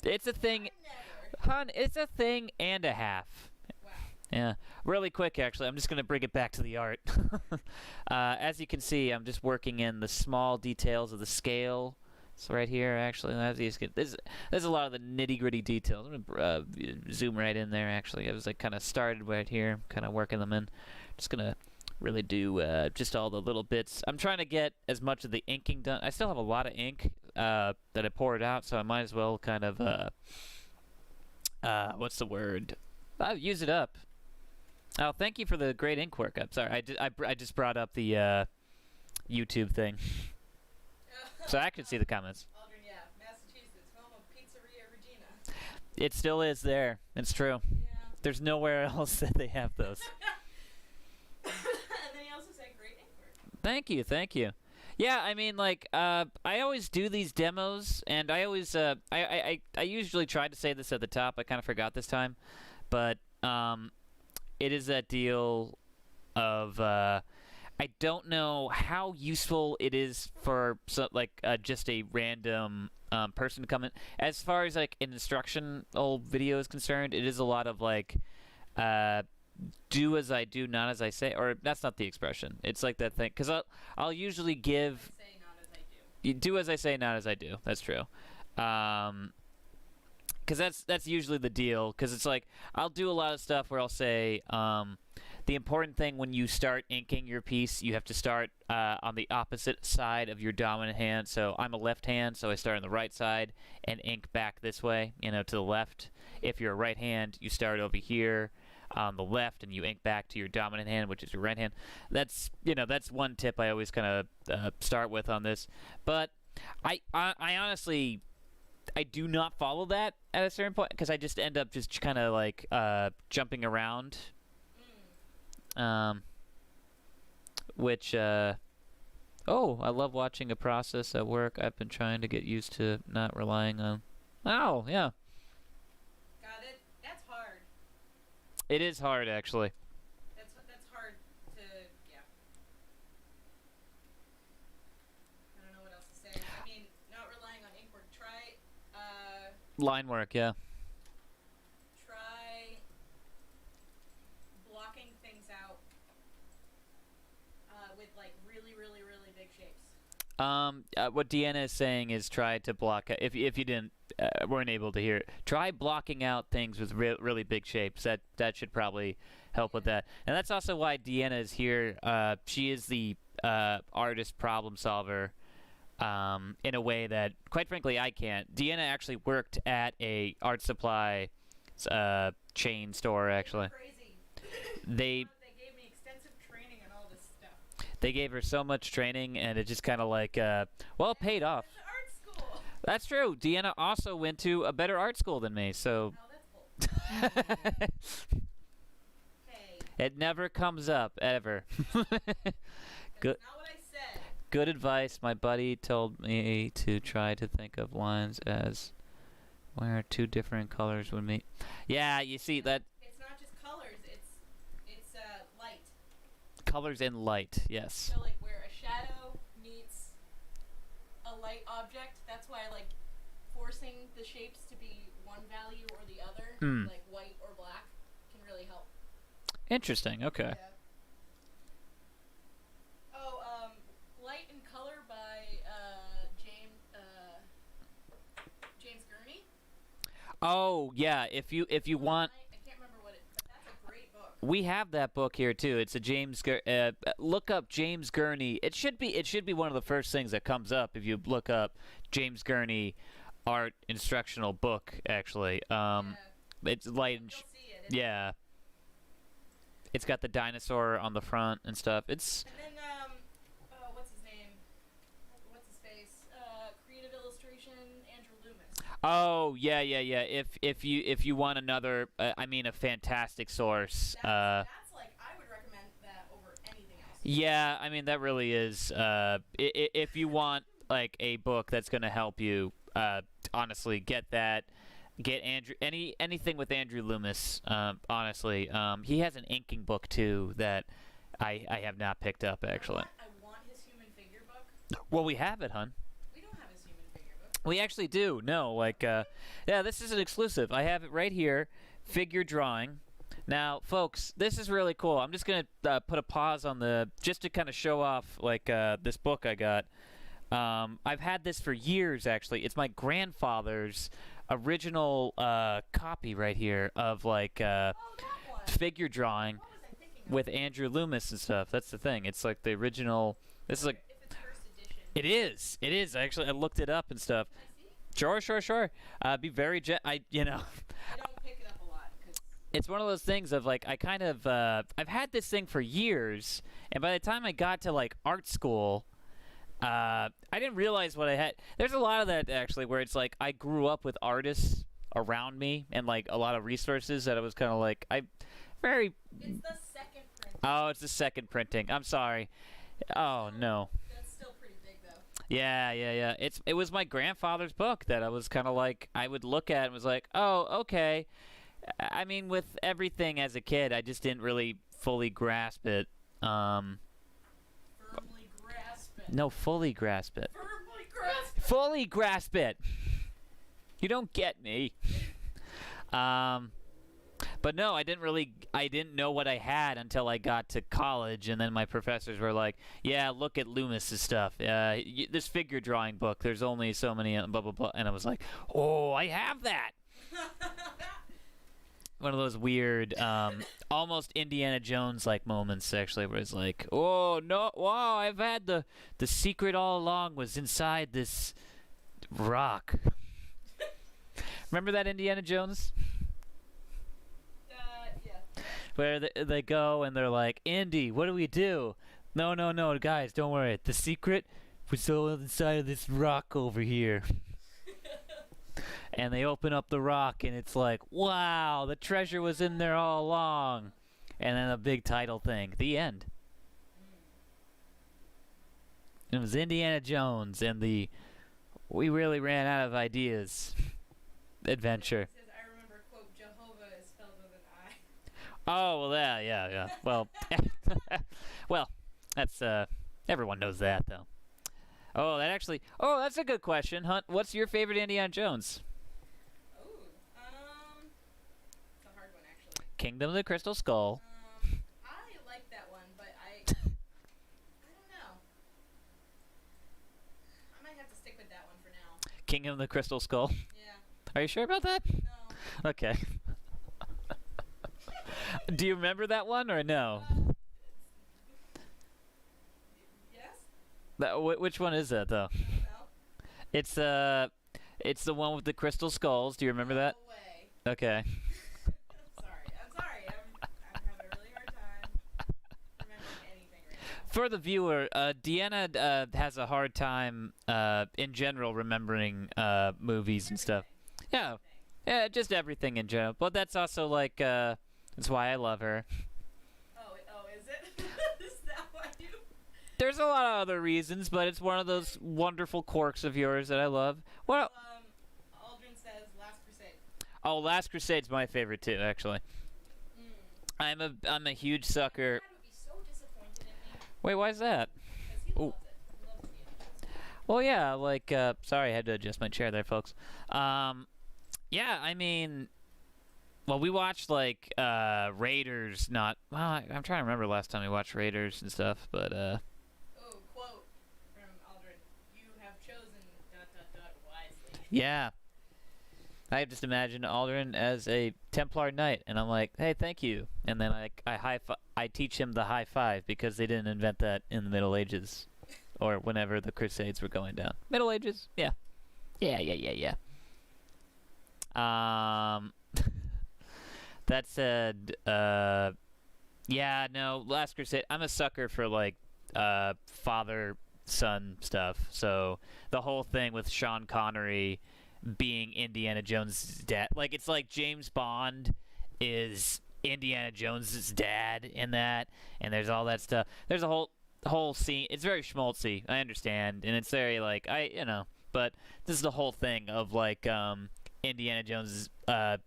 It's a thing, Never. hon. It's a thing and a half. Wow. Yeah, really quick, actually. I'm just going to bring it back to the art. As you can see, I'm just working in the small details of the scale. So right here, actually, there's a lot of the nitty-gritty details. I'm going to zoom right in there, actually. I was kind of started right here, kind of working them in. Just going to really do just all the little bits. I'm trying to get as much of the inking done. I still have a lot of ink that I poured out, so I might as well kind of, what's the word? I'll use it up. Oh, thank you for the great ink work. I'm sorry, I just brought up the YouTube thing, so I could see the comments. Aldrin, yeah, Massachusetts, home of Pizzeria Regina. It still is there. It's true. Yeah. There's nowhere else that they have those. And then he also said great ink work. Thank you. Yeah, I mean, I always do these demos, and I always, I usually try to say this at the top. I kind of forgot this time, but it is that deal of I don't know how useful it is for just a random person to come in. As far as an instructional video is concerned, it is a lot of do as I do, not as I say, or that's not the expression. It's like that thing, because I'll usually give. Say not as I do. You do as I say, not as I do. That's true. Because that's usually the deal. Because it's I'll do a lot of stuff where I'll say the important thing when you start inking your piece, you have to start on the opposite side of your dominant hand. So I'm a left hand, so I start on the right side and ink back this way, to the left. If you're a right hand, you start over here on the left and you ink back to your dominant hand, which is your right hand. That's one tip I always kind of start with on this. But I honestly, I do not follow that at a certain point, because I just end up just kind of jumping around, which oh, I love watching a process at work. I've been trying to get used to not relying on. Oh yeah. Got it? That's hard. It is hard, actually. Line work, yeah. Try blocking things out with like really, really, really big shapes. What Deanna is saying is try to block. If you didn't weren't able to hear it, try blocking out things with really big shapes. That should probably help with that. And that's also why Deanna is here. She is the artist problem solver. In a way that, quite frankly, I can't. Deanna actually worked at a art supply chain store, actually. Crazy. They gave me extensive training and all this stuff. They gave her so much training, and it just kind of like, well, it paid off. It's art school. That's true. Deanna also went to a better art school than me, so... Oh, that's bull. Hey. It never comes up, ever. That's not what I said. Good advice. My buddy told me to try to think of lines as where two different colors would meet. Yeah, you see that It's not just colors. It's light. colors and light. Yes. So like where a shadow meets a light object. That's why like forcing the shapes to be one value or the other, like white or black, can really help. Interesting. Okay. Yeah. Oh, Light and Color by James Gurney. Oh yeah. If you want, I can't remember what it. But that's a great book. we have that book here too. It's a look up James Gurney. It should be one of the first things that comes up if you look up James Gurney art instructional book. Actually, it's light and You'll see it. yeah. It's got the dinosaur on the front and stuff. It's And then what's his name? What's his face? Creative illustration, Andrew Loomis. oh yeah. If you want another, a fantastic source. That's like I would recommend that over anything else. Yeah, I mean that really is. If you want like a book that's gonna help you, honestly, get that. Get Andrew anything with Andrew Loomis. Honestly, he has an inking book too that I have not picked up actually. I want his human figure book. Well, we have it, hun. We don't have his human figure book. We actually do. No, like, yeah, this is an exclusive. I have it right here. Figure drawing. Now, folks, this is really cool. I'm just gonna put a pause on just to kind of show off like this book I got. I've had this for years actually. It's my grandfather's original copy right here of like Oh, that one. figure drawing What was I thinking of? with Andrew Loomis and stuff. That's the thing. It's like the original. This is like If it's first edition. it is. It is actually. I looked it up and stuff. Can I see? Sure. Be very I don't pick it up a lot. it's one of those things of like I kind of I've had this thing for years, and by the time I got to like art school, I didn't realize what I had. There's a lot of that actually where it's like I grew up with artists around me and like a lot of resources that I was kind of like It's the second print. Oh, it's the second printing. I'm sorry. Oh no. That's still pretty big though. Yeah. It was my grandfather's book that I was kind of like I would look at and was like, "Oh, okay." I mean, with everything as a kid, I just didn't really fully grasp it. Firmly grasp it. No, fully grasp it. Firmly grasp it. Fully grasp it. You don't get me. But no, I didn't know what I had until I got to college, and then my professors were like, "Yeah, look at Loomis's stuff. This figure drawing book. There's only so many, blah blah blah." And I was like, "Oh, I have that." One of those weird, almost Indiana Jones like moments, actually, where it's like, "Oh no, wow! I've had the secret all along was inside this rock." Remember that Indiana Jones? Yeah. Where they go and they're like, "Indy, what do we do?" No, guys, don't worry. The secret was all inside of this rock over here. And they open up the rock and it's like, wow, the treasure was in there all along. And then a big title thing. The end. It was Indiana Jones and the we really ran out of ideas adventure. It says, I remember, quote, Jehovah is spelled with an I. Oh, well, yeah. Well, well, that's, everyone knows that, though. Oh, that's a good question, Hunt. What's your favorite Indiana Jones? Kingdom of the Crystal Skull. I like that one, but I don't know. I might have to stick with that one for now. Kingdom of the Crystal Skull. Yeah. Are you sure about that? No. Okay. Do you remember that one or no? Yes. Which one is that though? I don't know. It's the one with the crystal skulls. Do you remember that? No way. Okay. I'm sorry. I'm having a really hard time remembering anything right now. For the viewer, Deanna has a hard time in general remembering movies and stuff. Yeah. Yeah, just everything in general. But that's also like that's why I love her. Oh, is it? Is that why you? There's a lot of other reasons, but it's one of those wonderful quirks of yours that I love. Well, Aldrin says Last Crusade. oh, Last Crusade's my favorite too, actually. I'm a huge sucker. Dad would be so disappointed in me Wait, why is that? because he Ooh. loves it. He loves Indiana Jones. Well, yeah, like sorry, I had to adjust my chair there, folks. Yeah, I mean, well, we watched like Raiders. Not well. I'm trying to remember last time we watched Raiders and stuff, but Oh, quote from Aldrin: "You have chosen ... wisely." yeah. I just imagine Aldrin as a Templar knight, and I'm like, hey, thank you. And then I teach him the high five because they didn't invent that in the Middle Ages, or whenever the Crusades were going down. Middle Ages, yeah, yeah. That said, yeah, no, Last Crusade. I'm a sucker for like father-son stuff. So the whole thing with Sean Connery being Indiana Jones' dad, like it's like James Bond is Indiana Jones' dad in that, and there's all that stuff. There's a whole scene. It's very schmaltzy, I understand, and it's very like but this is the whole thing of like Indiana Jones' like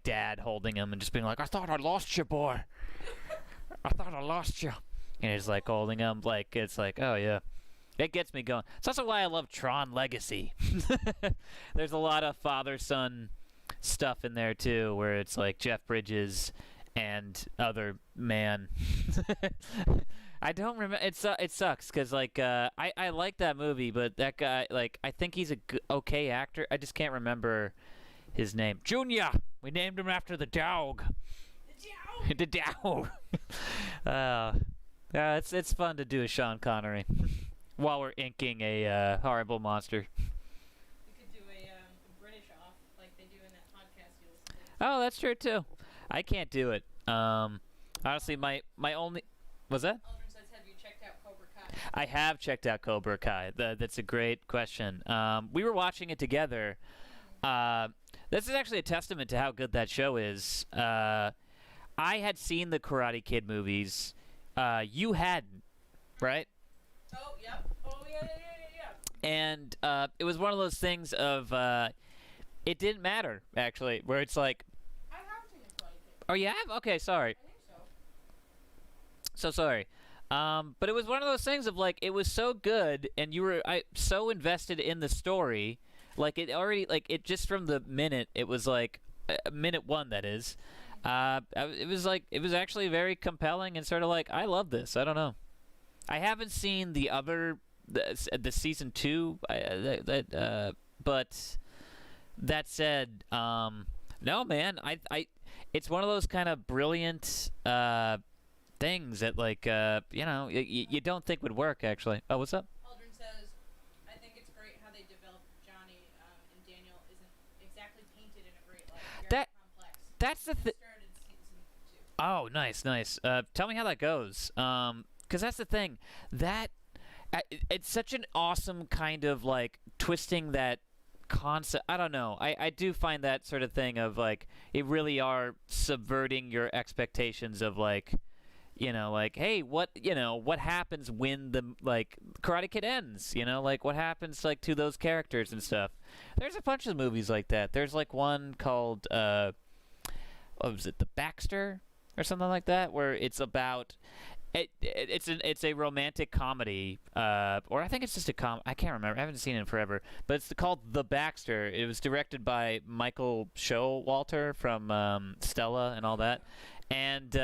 dad holding him and just being like, I thought I lost you, boy. I thought I lost you. And he's like holding him like it's like, oh yeah. It gets me going. It's also why I love Tron Legacy. There's a lot of father-son stuff in there too, where it's like Jeff Bridges and other man. I don't remember. It sucks because like I like that movie, but that guy, like, I think he's a okay actor. I just can't remember his name. Junior. We named him after the dog. The dog. Yeah, it's fun to do a Sean Connery while we're inking a horrible monster. We could do a British off like they do in that podcast you listen to. Oh, that's true too. I can't do it. Honestly, my only was that. Aldrin says, "Have you checked out Cobra Kai?" I have checked out Cobra Kai. That's a great question. We were watching it together. This is actually a testament to how good that show is. I had seen the Karate Kid movies. You hadn't, right? Oh, yep. Oh, yeah. And it was one of those things of it didn't matter, actually, where it's like, I have seen the Karate Kid. oh, you have? Okay, sorry. I think so. So sorry. But it was one of those things of like, it was so good, and you were so invested in the story. Like, it already, like, it just from the minute, it was like, minute one, that is. It was like, it was actually very compelling and sort of like, I love this. I don't know. I haven't seen the other, the season 2, but that said, no, man, it's one of those kind of brilliant things that, like, you don't think would work, actually. Oh, what's up? Aldrin says, "I think it's great how they developed Johnny and Daniel isn't exactly painted in a great light. Very complex." That's the thing. Started season 2. Oh, nice. Tell me how that goes. Because that's the thing. That it's such an awesome kind of like twisting that concept. I don't know. I do find that sort of thing of like it really are subverting your expectations of like, like, hey, what happens when the like Karate Kid ends? Like what happens like to those characters and stuff. There's a bunch of movies like that. There's like one called what was it, The Baxter or something like that, where it's about It's a romantic comedy, or I think it's just a I can't remember. I haven't seen it in forever. But it's called The Baxter. It was directed by Michael Showalter from Stella and all that. And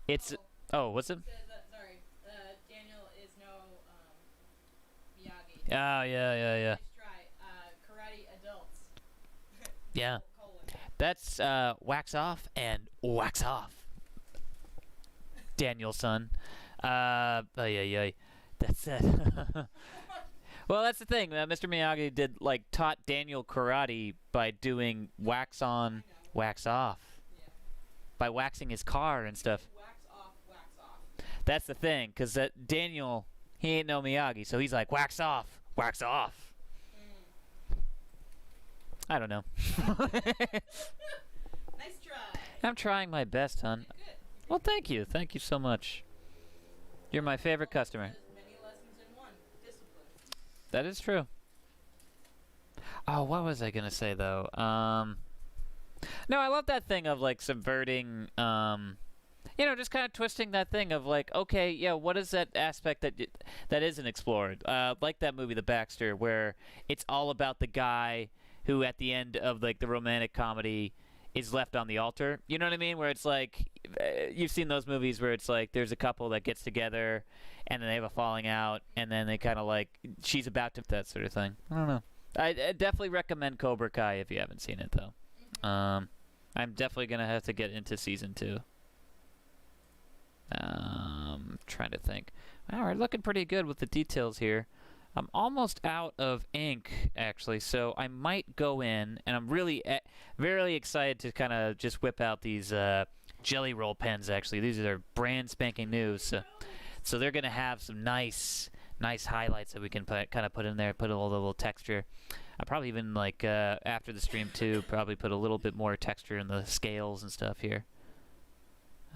it's what's it? Sorry, Daniel is no Miyagi. Oh yeah. Nice try. Karate adults. Yeah. Colon. That's wax off and wax off. Daniel's son. That's it. Well, that's the thing. Mr. Miyagi taught Daniel karate by doing wax on, wax off, by waxing his car and stuff. Wax off, wax off. That's the thing, because Daniel, he ain't no Miyagi, so he's like wax off, wax off. I don't know. Nice try. I'm trying my best, hon. Good. Well, thank you. Thank you so much. You're my favorite customer. Many lessons in one. Discipline. That is true. Oh, what was I gonna say though? No, I love that thing of subverting, just kind of twisting that thing of okay, yeah, what is that aspect that isn't explored? Like that movie, The Baxter, where it's all about the guy who, at the end of the romantic comedy, is left on the altar. You know what I mean? Where it's you've seen those movies where it's there's a couple that gets together and then they have a falling out and then they kind of she's about to, that sort of thing. I don't know. I definitely recommend Cobra Kai if you haven't seen it though. I'm definitely gonna have to get into season 2. Trying to think. All right, looking pretty good with the details here. I'm almost out of ink, actually, so I might go in, and I'm really very excited to kind of just whip out these Jelly Roll pens, actually. These are brand spanking new, so they're going to have some nice highlights that we can kind of put in there, put a little texture. I'll probably even, after the stream, too, probably put a little bit more texture in the scales and stuff here.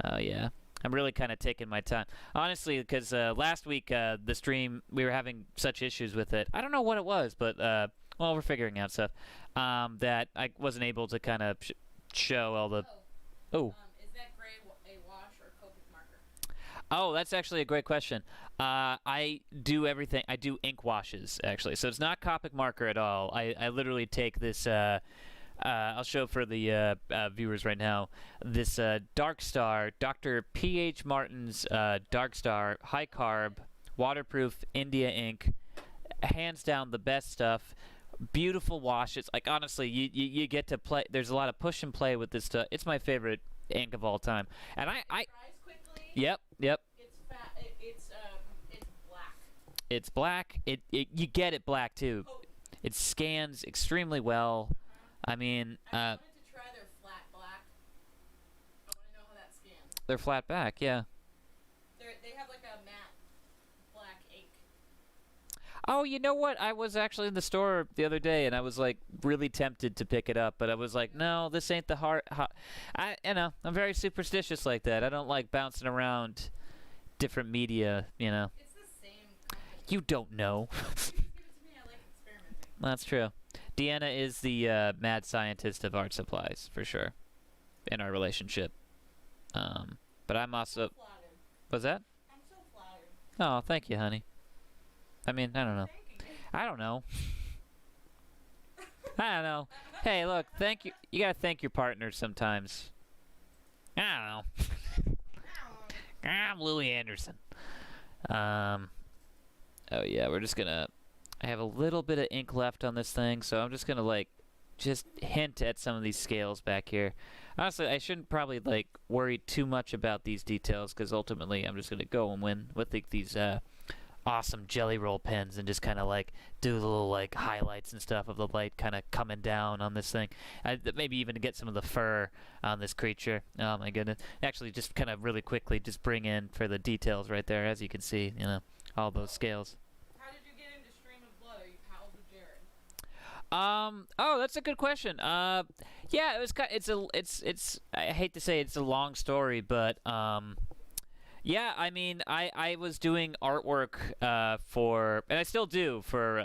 Oh, yeah. I'm really kind of taking my time. Honestly, because last week, the stream, we were having such issues with it. I don't know what it was, but, we're figuring out stuff. That I wasn't able to kind of show all the... Oh. Is that gray a wash or Copic marker? Oh, that's actually a great question. I do everything. I do ink washes, actually. So it's not Copic marker at all. I literally take this... I'll show for the viewers right now. This Dark Star, Dr. P.H. Martin's Dark Star, high carb, waterproof India ink, hands down the best stuff. Beautiful washes. Honestly, you get to play. There's a lot of push and play with this stuff. It's my favorite ink of all time. And I dries quickly. Yep. It's fat. It's black. It's black. You get it black too. Oh. It scans extremely well. I mean, I wanted to try their flat black. I want to know how that scans. They're flat back, yeah. They have a matte black ink. Oh, you know what? I was actually in the store the other day, and I was really tempted to pick it up, but I was like, no, this ain't the hard. I'm very superstitious like that. I don't like bouncing around different media. It's the same company. You don't know. You just give it to me. I like experimenting. That's true. Deanna is the mad scientist of art supplies, for sure, in our relationship. But I'm also... I'm flattered. What's that? I'm so flattered. Oh, thank you, honey. I mean, I don't know. I don't know. I don't know. Hey, look, thank you. You gotta thank your partner sometimes. I don't know. I'm Louis Anderson. Oh yeah, we're just gonna... I have a little bit of ink left on this thing, so I'm just gonna just hint at some of these scales back here. Honestly, I shouldn't probably worry too much about these details, because ultimately I'm just gonna go and win with these awesome Jelly Roll pens and just kind of do the little highlights and stuff of the light kind of coming down on this thing. Maybe even to get some of the fur on this creature. Oh my goodness! Actually, just kind of really quickly just bring in for the details right there, as you can see, all those scales. Oh, that's a good question. Yeah, it's I hate to say it's a long story, but yeah, I mean, I was doing artwork for, and I still do, for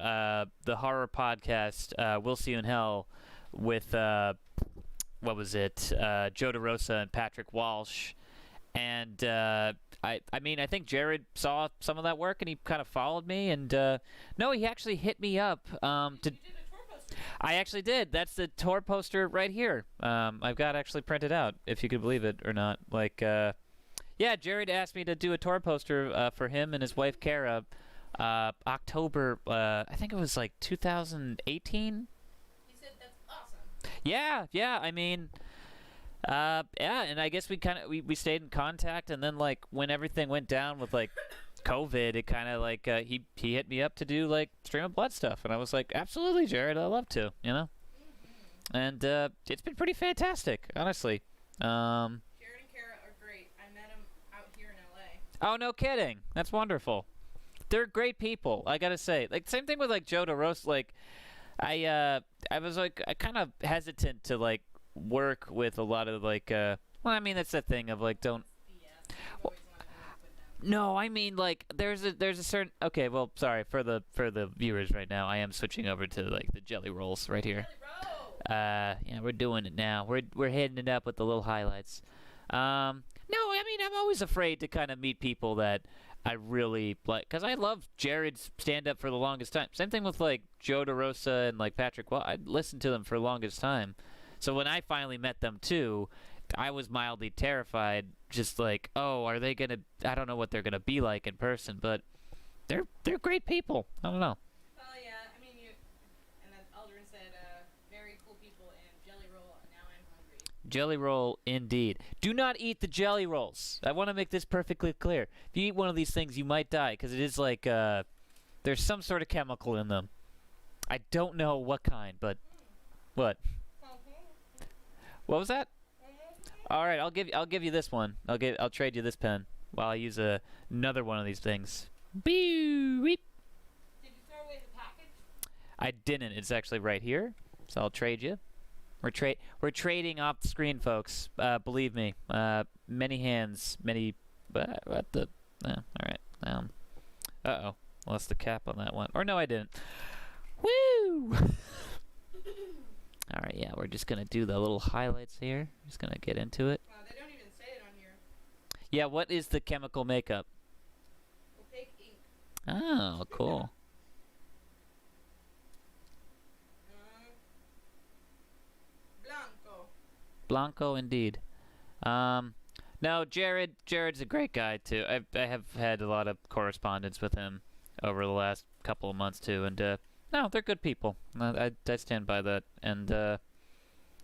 the horror podcast We'll See You in Hell with what was it? Joe DeRosa and Patrick Walsh. And I mean, I think Jared saw some of that work and he kind of followed me. And no, he actually hit me up to. You did a tour poster. I actually did. That's the tour poster right here. I've got actually printed out, if you could believe it or not. Like, yeah, Jared asked me to do a tour poster for him and his wife Kara. October, I think it was like 2018. He said that's awesome. Yeah. I mean, yeah, and I guess we stayed in contact, and then like when everything went down with like COVID, it kind of like he hit me up to do like Stream of Blood stuff, and I was like, absolutely, Jared, I'd love to, you know. And it's been pretty fantastic, honestly. Jared and Kara are great. I met them out here in LA. Oh, no kidding. That's wonderful. They're great people, I gotta say. Like, same thing with like Joe DeRosa. Like, I was like kind of hesitant to like work with a lot of like well, I mean, that's the thing of like don't. BS. I've always wanted to work with them. No, I mean like there's a certain. Okay, well, sorry for the viewers right now. I am switching over to like the jelly rolls right here. Jelly roll. Yeah, we're doing it now. We're hitting it up with the little highlights. No, I mean I'm always afraid to kind of meet people that I really like, because I love Jared's stand-up for the longest time. Same thing with like Joe DeRosa and like Patrick. Well, I listened to them for the longest time. So when I finally met them too, I was mildly terrified. Just like, oh, are they gonna? I don't know what they're gonna be like in person, but they're great people. I don't know. Well, yeah. I mean, and then Aldrin said, very cool people and jelly roll. And now I'm hungry. Jelly roll, indeed. Do not eat the jelly rolls. I want to make this perfectly clear. If you eat one of these things, you might die, because it is like there's some sort of chemical in them. I don't know what kind, but what? What was that? All right, I'll give you this one. I'll trade you this pen while I use another one of these things. Beep. Did you throw away the package? I didn't. It's actually right here, so I'll trade you. We're trading off the screen, folks. Believe me. Many hands, many. What the? All right. Uh-oh. Lost the cap on that one. Or no, I didn't. Woo! All right. Yeah, we're just gonna do the little highlights here. Just gonna get into it. Wow, they don't even say it on here. Yeah. What is the chemical makeup? Opaque ink. Oh, cool. Blanco. Blanco, indeed. No, Jared's a great guy too. I have had a lot of correspondence with him over the last couple of months too, and no, they're good people. I stand by that. And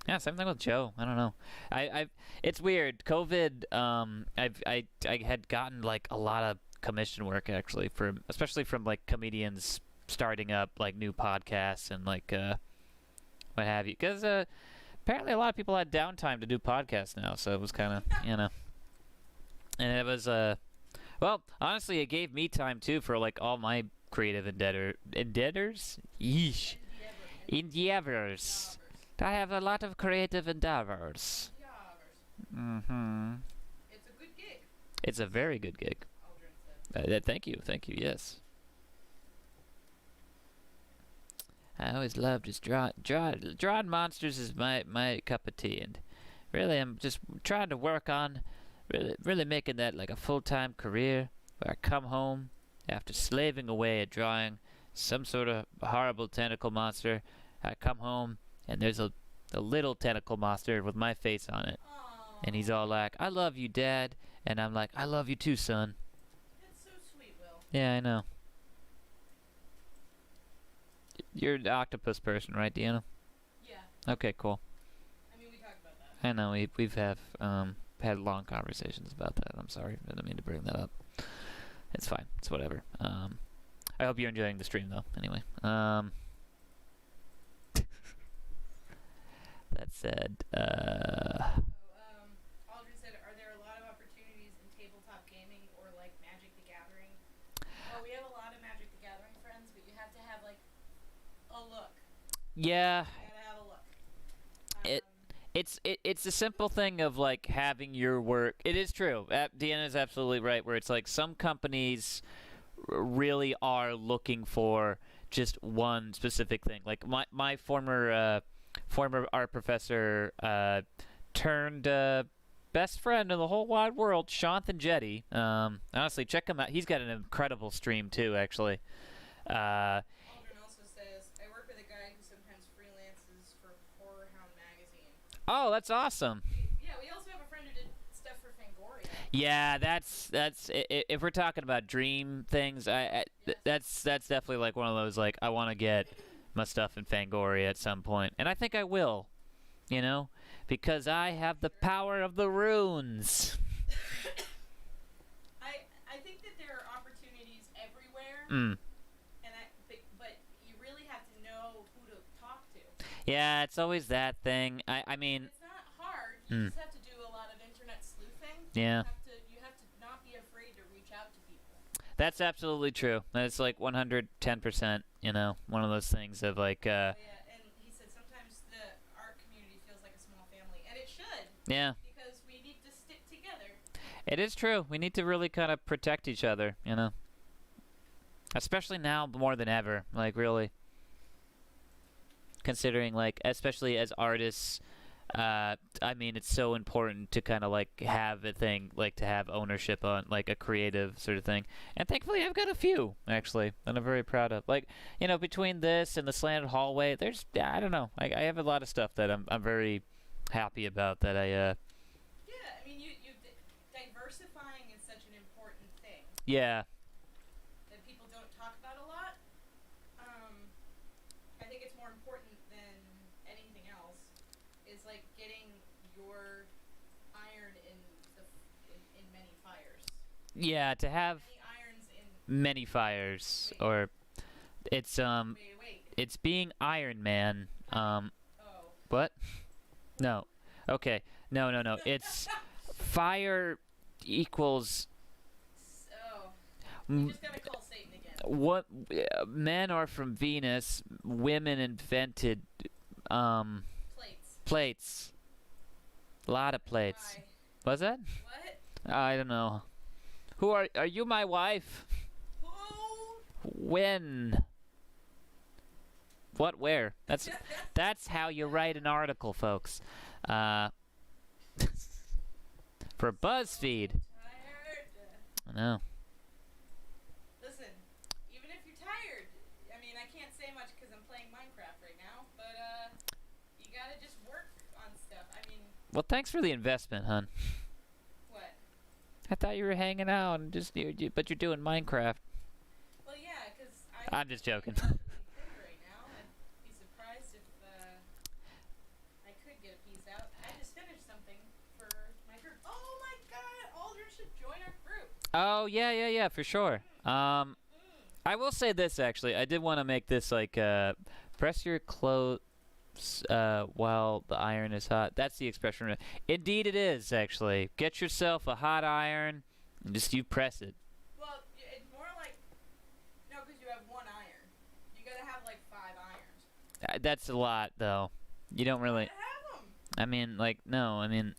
yeah, same thing with Joe. I don't know. It's weird. COVID. I had gotten like a lot of commission work actually, especially from like comedians starting up like new podcasts and like what have you, because apparently a lot of people had downtime to do podcasts now, so it was kind of and it was well, honestly, it gave me time too for like all my creative endeavors. Yeesh. Endeavors. I have a lot of creative endeavors. Mm-hmm. It's a good gig. It's a very good gig. Aldrin said. Thank you, yes. I always loved just drawing monsters is my cup of tea, and really I'm just trying to work on really making that like a full-time career, where I come home after slaving away at drawing some sort of horrible tentacle monster. I come home and there's a little tentacle monster with my face on it. Aww. And he's all like, I love you, Dad. And I'm like, I love you too, son. That's so sweet, Will. Yeah, I know. You're an octopus person, right, Deanna? Yeah. Okay, cool. I mean, we talked about that. I know, we've had long conversations about that. I'm sorry, I didn't mean to bring that up. It's fine. It's whatever. I hope you're enjoying the stream, though. Anyway. That said, Aldrin said, are there a lot of opportunities in tabletop gaming or like Magic the Gathering? Well, we have a lot of Magic the Gathering friends, but you have to have like a look. yeah, You gotta have a look. it's a simple thing of like having your work. It is true. Deanna is absolutely right. Where it's like some companies really are looking for just one specific thing. Like my former art professor turned best friend in the whole wide world, Shanthan Jetty. Honestly, check him out. He's got an incredible stream too, actually. Aldrin also says, I work with a guy who sometimes freelances for Horror Hound magazine. Oh, that's awesome. We also have a friend who did stuff for Fangoria. Yeah, that's if we're talking about dream things, Yes. that's definitely like one of those like I want to get my stuff in Fangoria at some point, and I think I will, you know, because I have the power of the runes. I think that there are opportunities everywhere, Mm. but you really have to know who to talk to. Yeah, it's always that thing. I mean, It's not hard. You just have to do a lot of internet sleuthing. Yeah. You have to not be afraid to reach out to people. that's absolutely true. That's like 110%. You know, one of those things of like, Yeah, and he said sometimes the art community feels like a small family, and it should. yeah. Because we need to stick together. It is true. We need to really kind of protect each other, you know? Especially now more than ever. Like, really. Considering, like, especially as artists, I mean, it's so important to kind of, like, have a thing, like, to have ownership on, like, a creative sort of thing. And thankfully, I've got a few, actually, that I'm very proud of. Like, you know, between this and the Slanted Hallway, there's, I don't know. I have a lot of stuff that I'm very happy about that I, Yeah, I mean, diversifying is such an important thing yeah. that people don't talk about a lot. I think it's more important than anything else. Is like getting your iron in many fires. Yeah, to have Many irons in. many fires, Wait. or it's Wait. it's being Iron Man. Oh. What? No. Okay. No. It's fire equals Oh. You just gotta call Satan again. what men are from Venus. Women invented plates. A lot of plates. Why? Was that? What? I don't know. Who are you? My wife? Who? When? What? Where? That's how you write an article, folks. For BuzzFeed. Tired. I know. Listen, even if you're tired, I mean, I can't say much because I'm playing Minecraft right now, but you gotta just work on stuff. I mean, Well, thanks for the investment, hon. what? I thought you were hanging out and just but you're doing Minecraft. Well, yeah, because I'm just joking. right now. I'd be surprised if I could get a piece out. I just finished something for my group. Oh my God, Aldrin should join our group. Oh yeah, for sure. I will say this actually. I did want to make this like press your clothes while the iron is hot. That's the expression. Indeed, it is actually. Get yourself a hot iron and just you press it. Well, it's more like no, because you have one iron. You gotta have like 5 irons. That's a lot though. You don't really. You gotta have 'em. I mean, like no. I mean,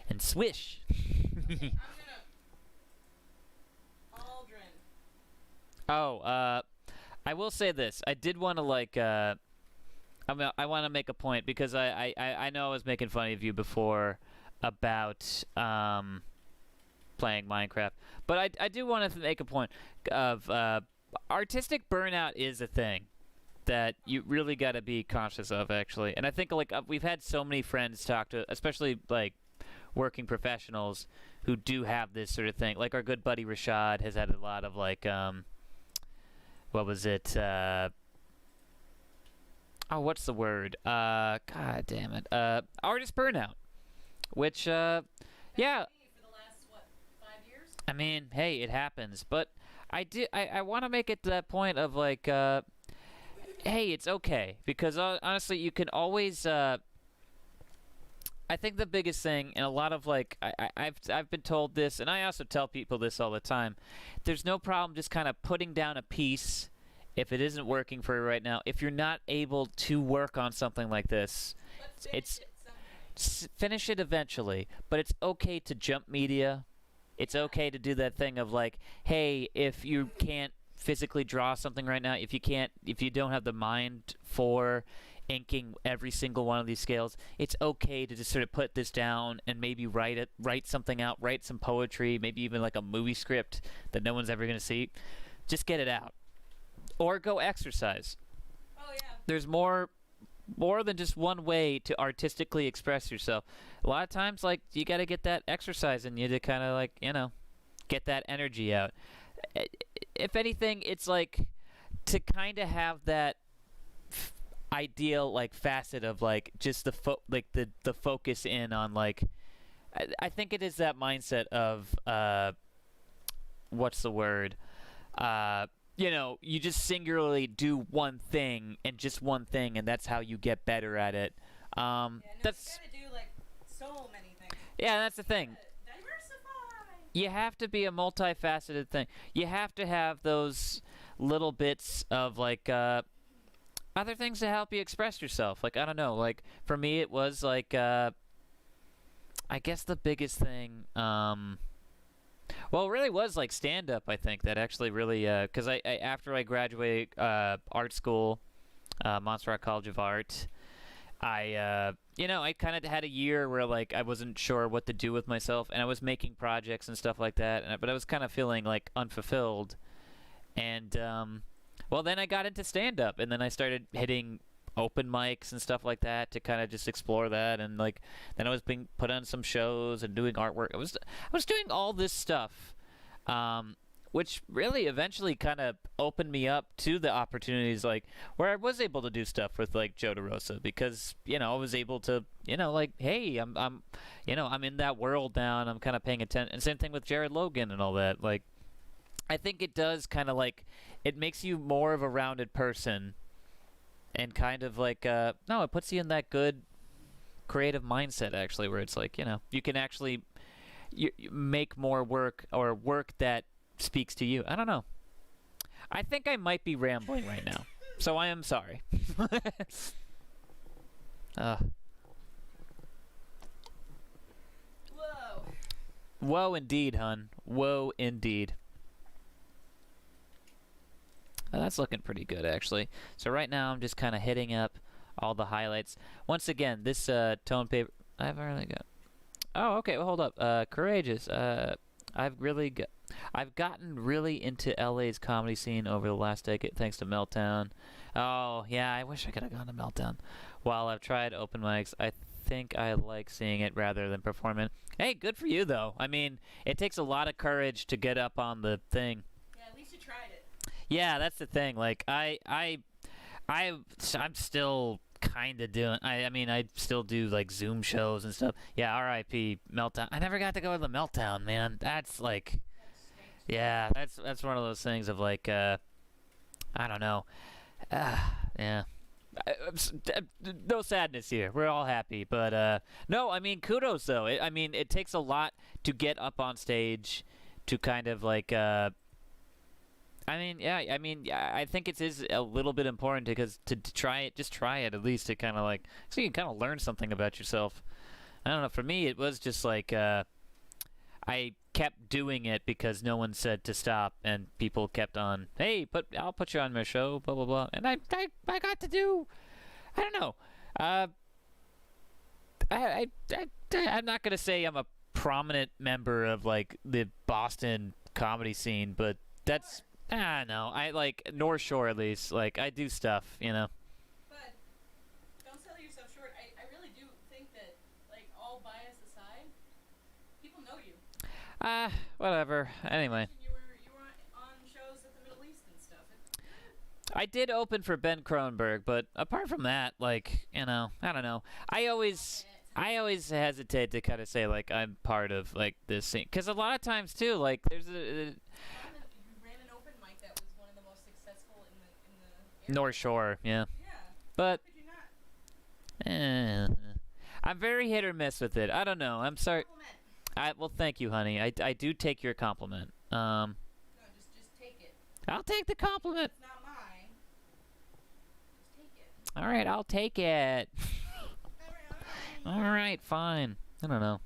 and swish. I'm gonna Aldrin. Oh, I will say this. I did want to like. I want to make a point because I know I was making fun of you before about playing Minecraft, but I do want to make a point of artistic burnout is a thing that you really got to be conscious of actually. And I think like we've had so many friends talk to, especially like working professionals who do have this sort of thing. Like our good buddy Rashad has had a lot of like what was it? Oh, what's the word? God damn it. Artist burnout. Which yeah. For the last what 5 years? I mean, hey, it happens. But I want to make it to that point of like hey, it's okay because honestly, you can always I think the biggest thing, and a lot of like, I've been told this, and I also tell people this all the time. There's no problem just kind of putting down a piece if it isn't working for you right now. If you're not able to work on something like this, finish it eventually. But it's okay to jump media. It's okay to do that thing of like, hey, if you can't physically draw something right now, if you don't have the mind for inking every single one of these scales, it's okay to just sort of put this down and maybe write something out, write some poetry, maybe even like a movie script that no one's ever going to see. Just get it out. Or go exercise. Oh yeah. There's more than just one way to artistically express yourself. A lot of times, like, you got to get that exercise in you to kind of, like, get that energy out. If anything, it's like to kind of have that ideal, like, facet of, like, just the focus in on, like, I think it is that mindset of what's the word? You just singularly do one thing and just one thing, and that's how you get better at it. Yeah, no, That's you gotta do like so many things. yeah, that's the thing. Diversify. You have to be a multifaceted thing. You have to have those little bits of like other things to help you express yourself. Like, I don't know. Like, for me, it was like I guess the biggest thing. Well, it really was like stand-up, I think, that actually really, because I after I graduated art school, Montserrat College of Art, I kind of had a year where, like, I wasn't sure what to do with myself, and I was making projects and stuff like that, but I was kind of feeling, like, unfulfilled. And, well, then I got into stand-up, and then I started hitting open mics and stuff like that to kind of just explore that, and like then I was being put on some shows and doing artwork. I was doing all this stuff, which really eventually kind of opened me up to the opportunities, like where I was able to do stuff with like Joe DeRosa, because I was able to like, hey, I'm in that world now, and I'm kind of paying attention. And same thing with Jared Logan and all that. Like, I think it does kind of like, it makes you more of a rounded person. And kind of like, no, it puts you in that good creative mindset, actually, where it's like, you can actually you make more work, or work that speaks to you. I don't know. I think I might be rambling right now, so I am sorry. Whoa. Whoa, indeed, hun. Whoa, indeed. That's looking pretty good, actually. So right now I'm just kind of hitting up all the highlights. Once again, this tone paper... I've really got... Oh, okay, well, hold up. Courageous. I've gotten really into LA's comedy scene over the last decade, thanks to Meltdown. Oh, yeah, I wish I could have gone to Meltdown. While I've tried open mics, I think I like seeing it rather than performing. Hey, good for you, though. I mean, it takes a lot of courage to get up on the thing. Yeah, at least you tried it. Yeah, that's the thing. Like, I'm still kind of doing. I mean, I still do like Zoom shows and stuff. Yeah, R.I.P. Meltdown. I never got to go to the Meltdown, man. That's like, yeah, that's one of those things of like, I don't know. Yeah. No sadness here. We're all happy, but no. I mean, kudos though. It takes a lot to get up on stage, to kind of like. I think it is a little bit important, because to try it, just try it at least, to kind of like, so you can kind of learn something about yourself. I don't know. For me, it was just like I kept doing it because no one said to stop, and people kept on, hey, I'll put you on my show, blah blah blah, and I got to do, I don't know. I'm not gonna say I'm a prominent member of like the Boston comedy scene, but that's. No, I like North Shore, at least. Like, I do stuff, But don't sell yourself short. I really do think that, like, all bias aside, people know you. Whatever. Anyway. You were on shows at the Middle East and stuff. I did open for Ben Kronberg, but apart from that, like, I don't know. I always hesitate to kind of say, like, I'm part of, like, this scene. Because a lot of times, too, like, there's a North Shore, yeah. Yeah. But Could you not? I'm very hit or miss with it. I don't know. I'm sorry. Well, thank you, honey. I do take your compliment. No, just take it. I'll take the compliment. It's not mine. Just take it. All right, I'll take it. All right, fine. I don't know.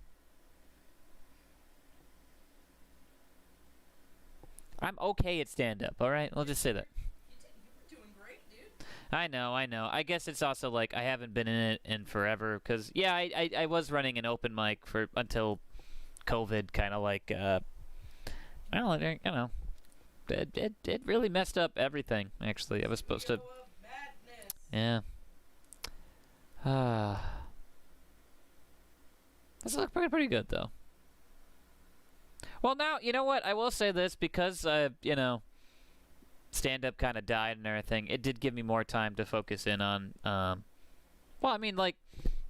I'm okay at stand-up. All right, I'll just say that. You were doing great, dude. I know. I guess it's also like I haven't been in it in forever because yeah, I was running an open mic for until COVID kind of like well, you know, it really messed up everything. Actually, I was supposed to. Yeah. This looks pretty good though. Well, now you know what I will say this because you know, stand-up kind of died and everything. It did give me more time to focus in on well, I mean, like,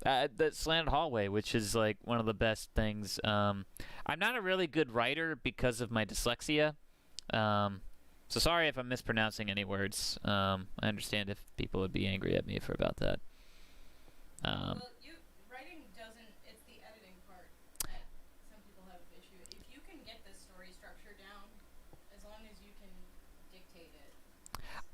the slanted hallway, which is, like, one of the best things. I'm not a really good writer because of my dyslexia. So sorry if I'm mispronouncing any words. I understand if people would be angry at me for about that. Well, writing doesn't, it's the editing part that some people have an issue. If you can get the story structure down, as long as you can dictate it,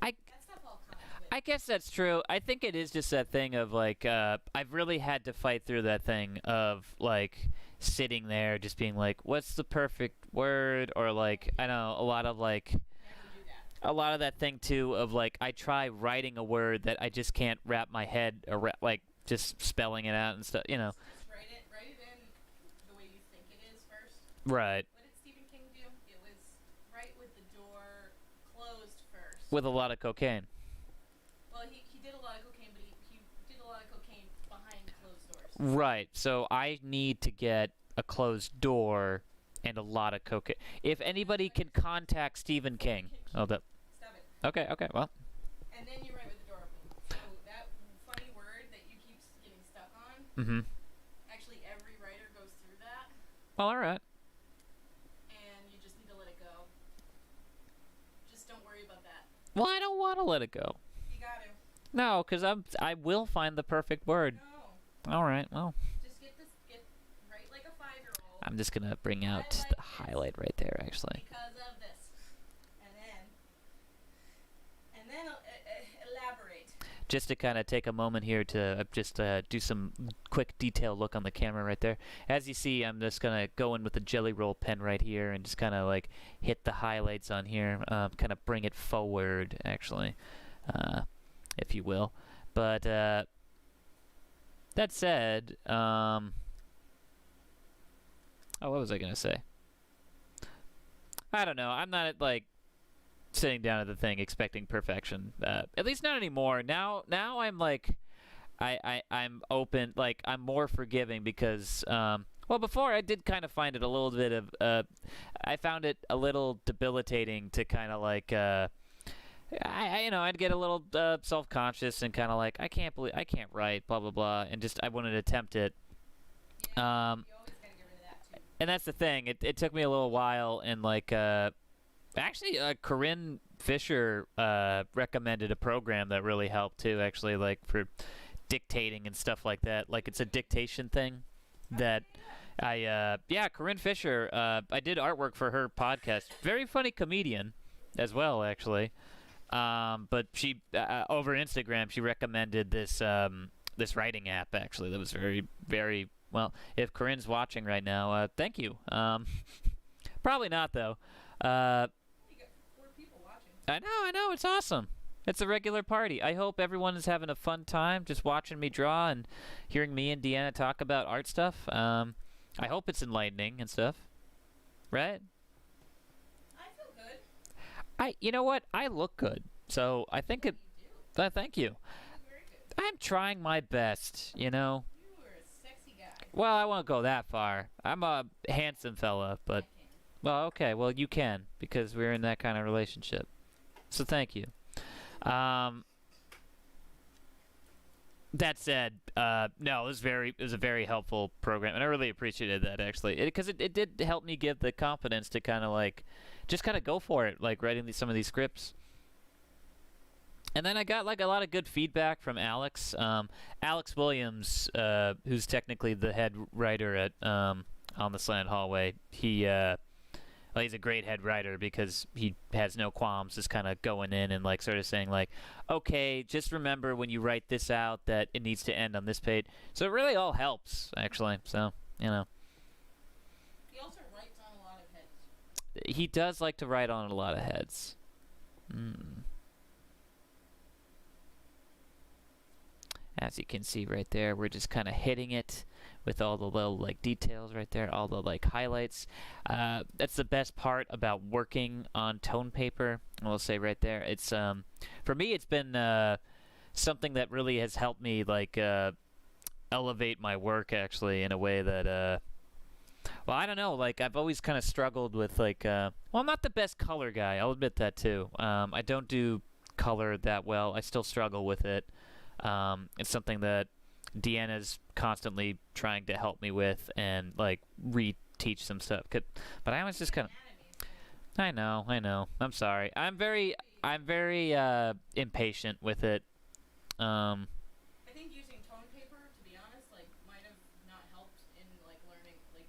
that stuff all comes with I guess that's true. I think it is just that thing of like I've really had to fight through that thing of like sitting there just being like, what's the perfect word? Or like I know a lot of like never do that. a lot of that thing too of like I try writing a word that I just can't wrap my head around, like just spelling it out and stuff, you know. Just write it in the way you think it is first. Right. What did Stephen King do? It was write with the door closed first. With a lot of cocaine. Well, he did a lot of cocaine, but he did a lot of cocaine behind closed doors. Right. So I need to get a closed door and a lot of cocaine. If anybody can contact Stephen King. Oh, that. Stop it. Okay. Okay. Well. And then you write with the door open. So that funny word that you keep getting stuck on, Mm-hmm. actually every writer goes through that, Well, all right. and you just need to let it go. Just don't worry about that. Well, I don't want to let it go. You got to. No, because I will find the perfect word. No. All right. Well, Just write like a 5-year-old. I'm just gonna bring out I like the this. highlight right there, actually. Because of this. And then elaborate. Just to kind of take a moment here to just do some quick detailed look on the camera right there. As you see, I'm just gonna go in with the Jelly Roll pen right here and just kind of like hit the highlights on here, kind of bring it forward, actually, if you will. But that said, oh, what was I gonna say? I don't know. I'm not like sitting down at the thing expecting perfection. At least not anymore. Now I'm like, I'm open. Like I'm more forgiving because, well, before I did kind of find it a little bit of, I found it a little debilitating to kind of like, you know, I'd get a little self-conscious and kind of like, I can't write, blah blah blah, and just I wouldn't attempt it. Yeah, you always gotta get rid of that too. And that's the thing. It took me a little while, and like, actually, Corinne Fisher recommended a program that really helped too. Actually, like for dictating and stuff like that. Like it's a dictation thing that yeah, Corinne Fisher. I did artwork for her podcast. Very funny comedian as well, actually. But she over Instagram she recommended this this writing app actually that was very well. If Corinne's watching right now, thank you. Probably not though. You got 4 people watching. I know, it's awesome. It's a regular party. I hope everyone is having a fun time just watching me draw and hearing me and Deanna talk about art stuff. I hope it's enlightening and stuff. Right? I feel good. You know what? I look good. So I think it. You do. Thank you. You look very good. I'm trying my best, you know. You are a sexy guy. Well, I won't go that far. I'm a handsome fella, but. I can. Well, okay. Well, you can because we're in that kind of relationship. So thank you. That said, no, it was a very helpful program, and I really appreciated that actually, because it did help me give the confidence to kind of like, just kind of go for it, like writing some of these scripts. And then I got like a lot of good feedback from Alex, Alex Williams, who's technically the head writer at On the Slant Hallway. Well, he's a great head writer because he has no qualms just kind of going in and like sort of saying like, okay, just remember when you write this out that it needs to end on this page. So it really all helps actually. So, you know. He also writes on a lot of heads. He does like to write on a lot of heads. Mm. As you can see right there, we're just kind of hitting it with all the little like details right there, all the like highlights. That's the best part about working on tone paper. I'll say right there, it's for me, it's been something that really has helped me like elevate my work actually in a way that well, I don't know, like I've always kind of struggled with like well, I'm not the best color guy, I'll admit that too. I don't do color that well. I still struggle with it. It's something that Deanna's constantly trying to help me with and like reteach some stuff. But I always just kind of I know. I'm sorry. I'm very impatient with it. I think using tone paper, to be honest, like might have not helped in like learning like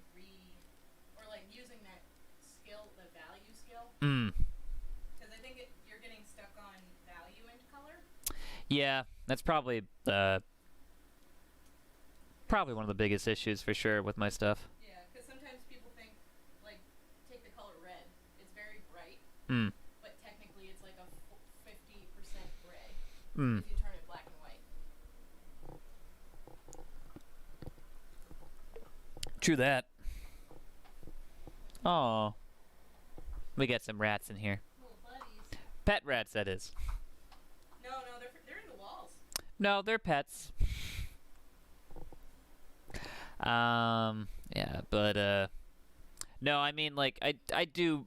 or like using that skill, the value skill. Because I think you're getting stuck on value and color. Yeah, that's probably one of the biggest issues for sure with my stuff. Yeah, because sometimes people think like take the color red. It's very bright. But technically it's like a 50% gray. If you turn it black and white. True that. Oh, we got some rats in here. Little buddies. Pet rats, that is. No, they're in the walls. No, they're pets. Yeah, but no, I mean, like, I do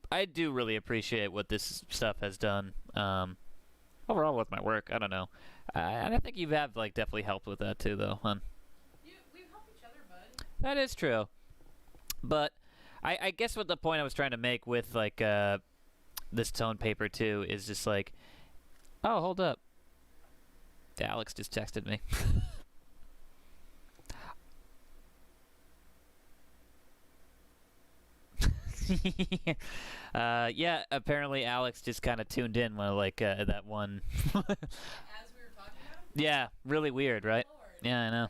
really appreciate what this stuff has done. Overall with my work, I don't know, and I think you have like definitely helped with that too, though, hon. We've helped each other, bud. That is true, but I guess what the point I was trying to make with like this tone paper too is just like, oh, hold up, Alex just texted me. Yeah, apparently Alex just kind of tuned in when like that one. As we were talking about him? Yeah, really weird, right? Lord. Yeah, I know.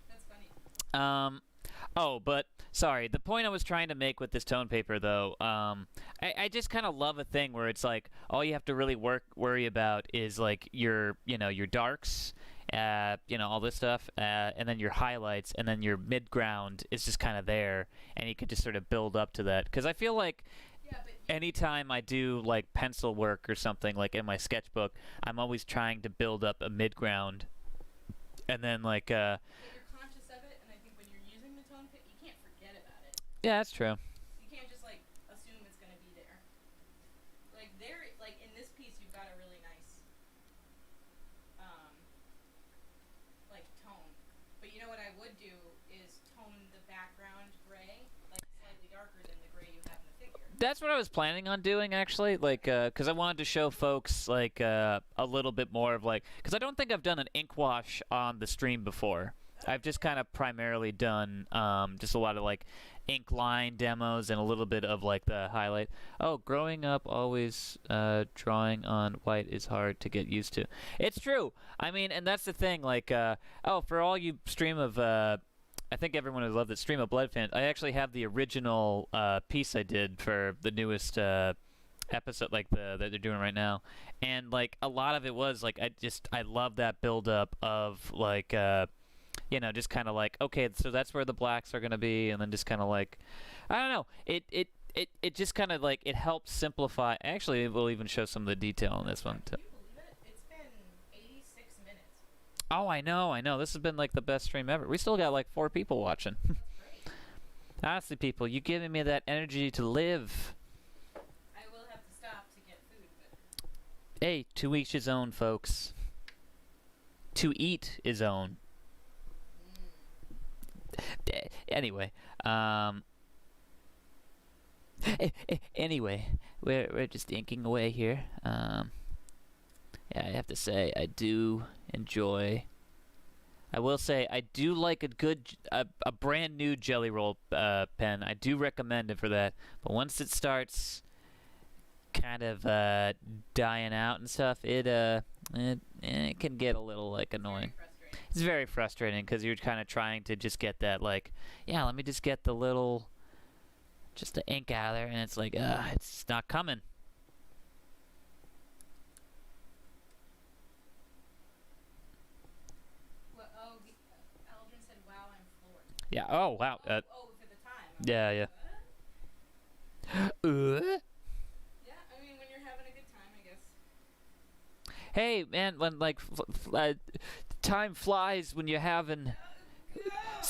That's funny. Oh, but sorry. The point I was trying to make with this tone paper, though, I just kind of love a thing where it's like all you have to really worry about is like your darks, all this stuff, and then your highlights, and then your mid ground is just kind of there, and you can just sort of build up to that. Because I feel like anytime I do like pencil work or something like in my sketchbook, I'm always trying to build up a mid ground, and then like But you're conscious of it, and I think when you're using the tone paper, you can't forget about it. yeah, that's true. You can't just like assume it's gonna be there. Like in this piece, you've got a really nice like tone. But you know what I would do is tone the background gray, like slightly darker than the gray you have in the figure. That's what I was planning on doing, actually, like, because I wanted to show folks, like, a little bit more of, like, because I don't think I've done an ink wash on the stream before. I've just kind of primarily done just a lot of, like, ink line demos and a little bit of, like, the highlight. Oh, growing up, always drawing on white is hard to get used to. It's true. I mean, and that's the thing, like, oh, for all you stream of... I think everyone would love that Stream of Blood fans. I actually have the original piece I did for the newest episode, like that they're doing right now, and like a lot of it was like I love that build up of like just kind of like, okay, so that's where the blacks are gonna be, and then just kind of like, I don't know, it just kind of like it helps simplify. Actually, we'll even show some of the detail in this one too. Can you believe it? It's been 86 minutes. Oh, I know. This has been like the best stream ever. We still got like 4 people watching. That's great. Honestly, people, you giving me that energy to live. I will have to stop to get food, but Hey, to each his own, folks. To eat his own. Anyway, anyway, we're just inking away here. Yeah, I have to say, I do enjoy. I will say, I do like a brand new Jelly Roll pen. I do recommend it for that. But once it starts kind of dying out and stuff, it can get a little like annoying. It's very frustrating because you're kind of trying to just get that like, yeah, let me just get the little just the ink out of there, and it's like, it's not coming. Well, Aldrin said, "Wow, I'm floored." Yeah. Oh wow. For the time. Yeah, yeah. Yeah, I mean, when you're having a good time, I guess. Hey, man, when like time flies when you're having.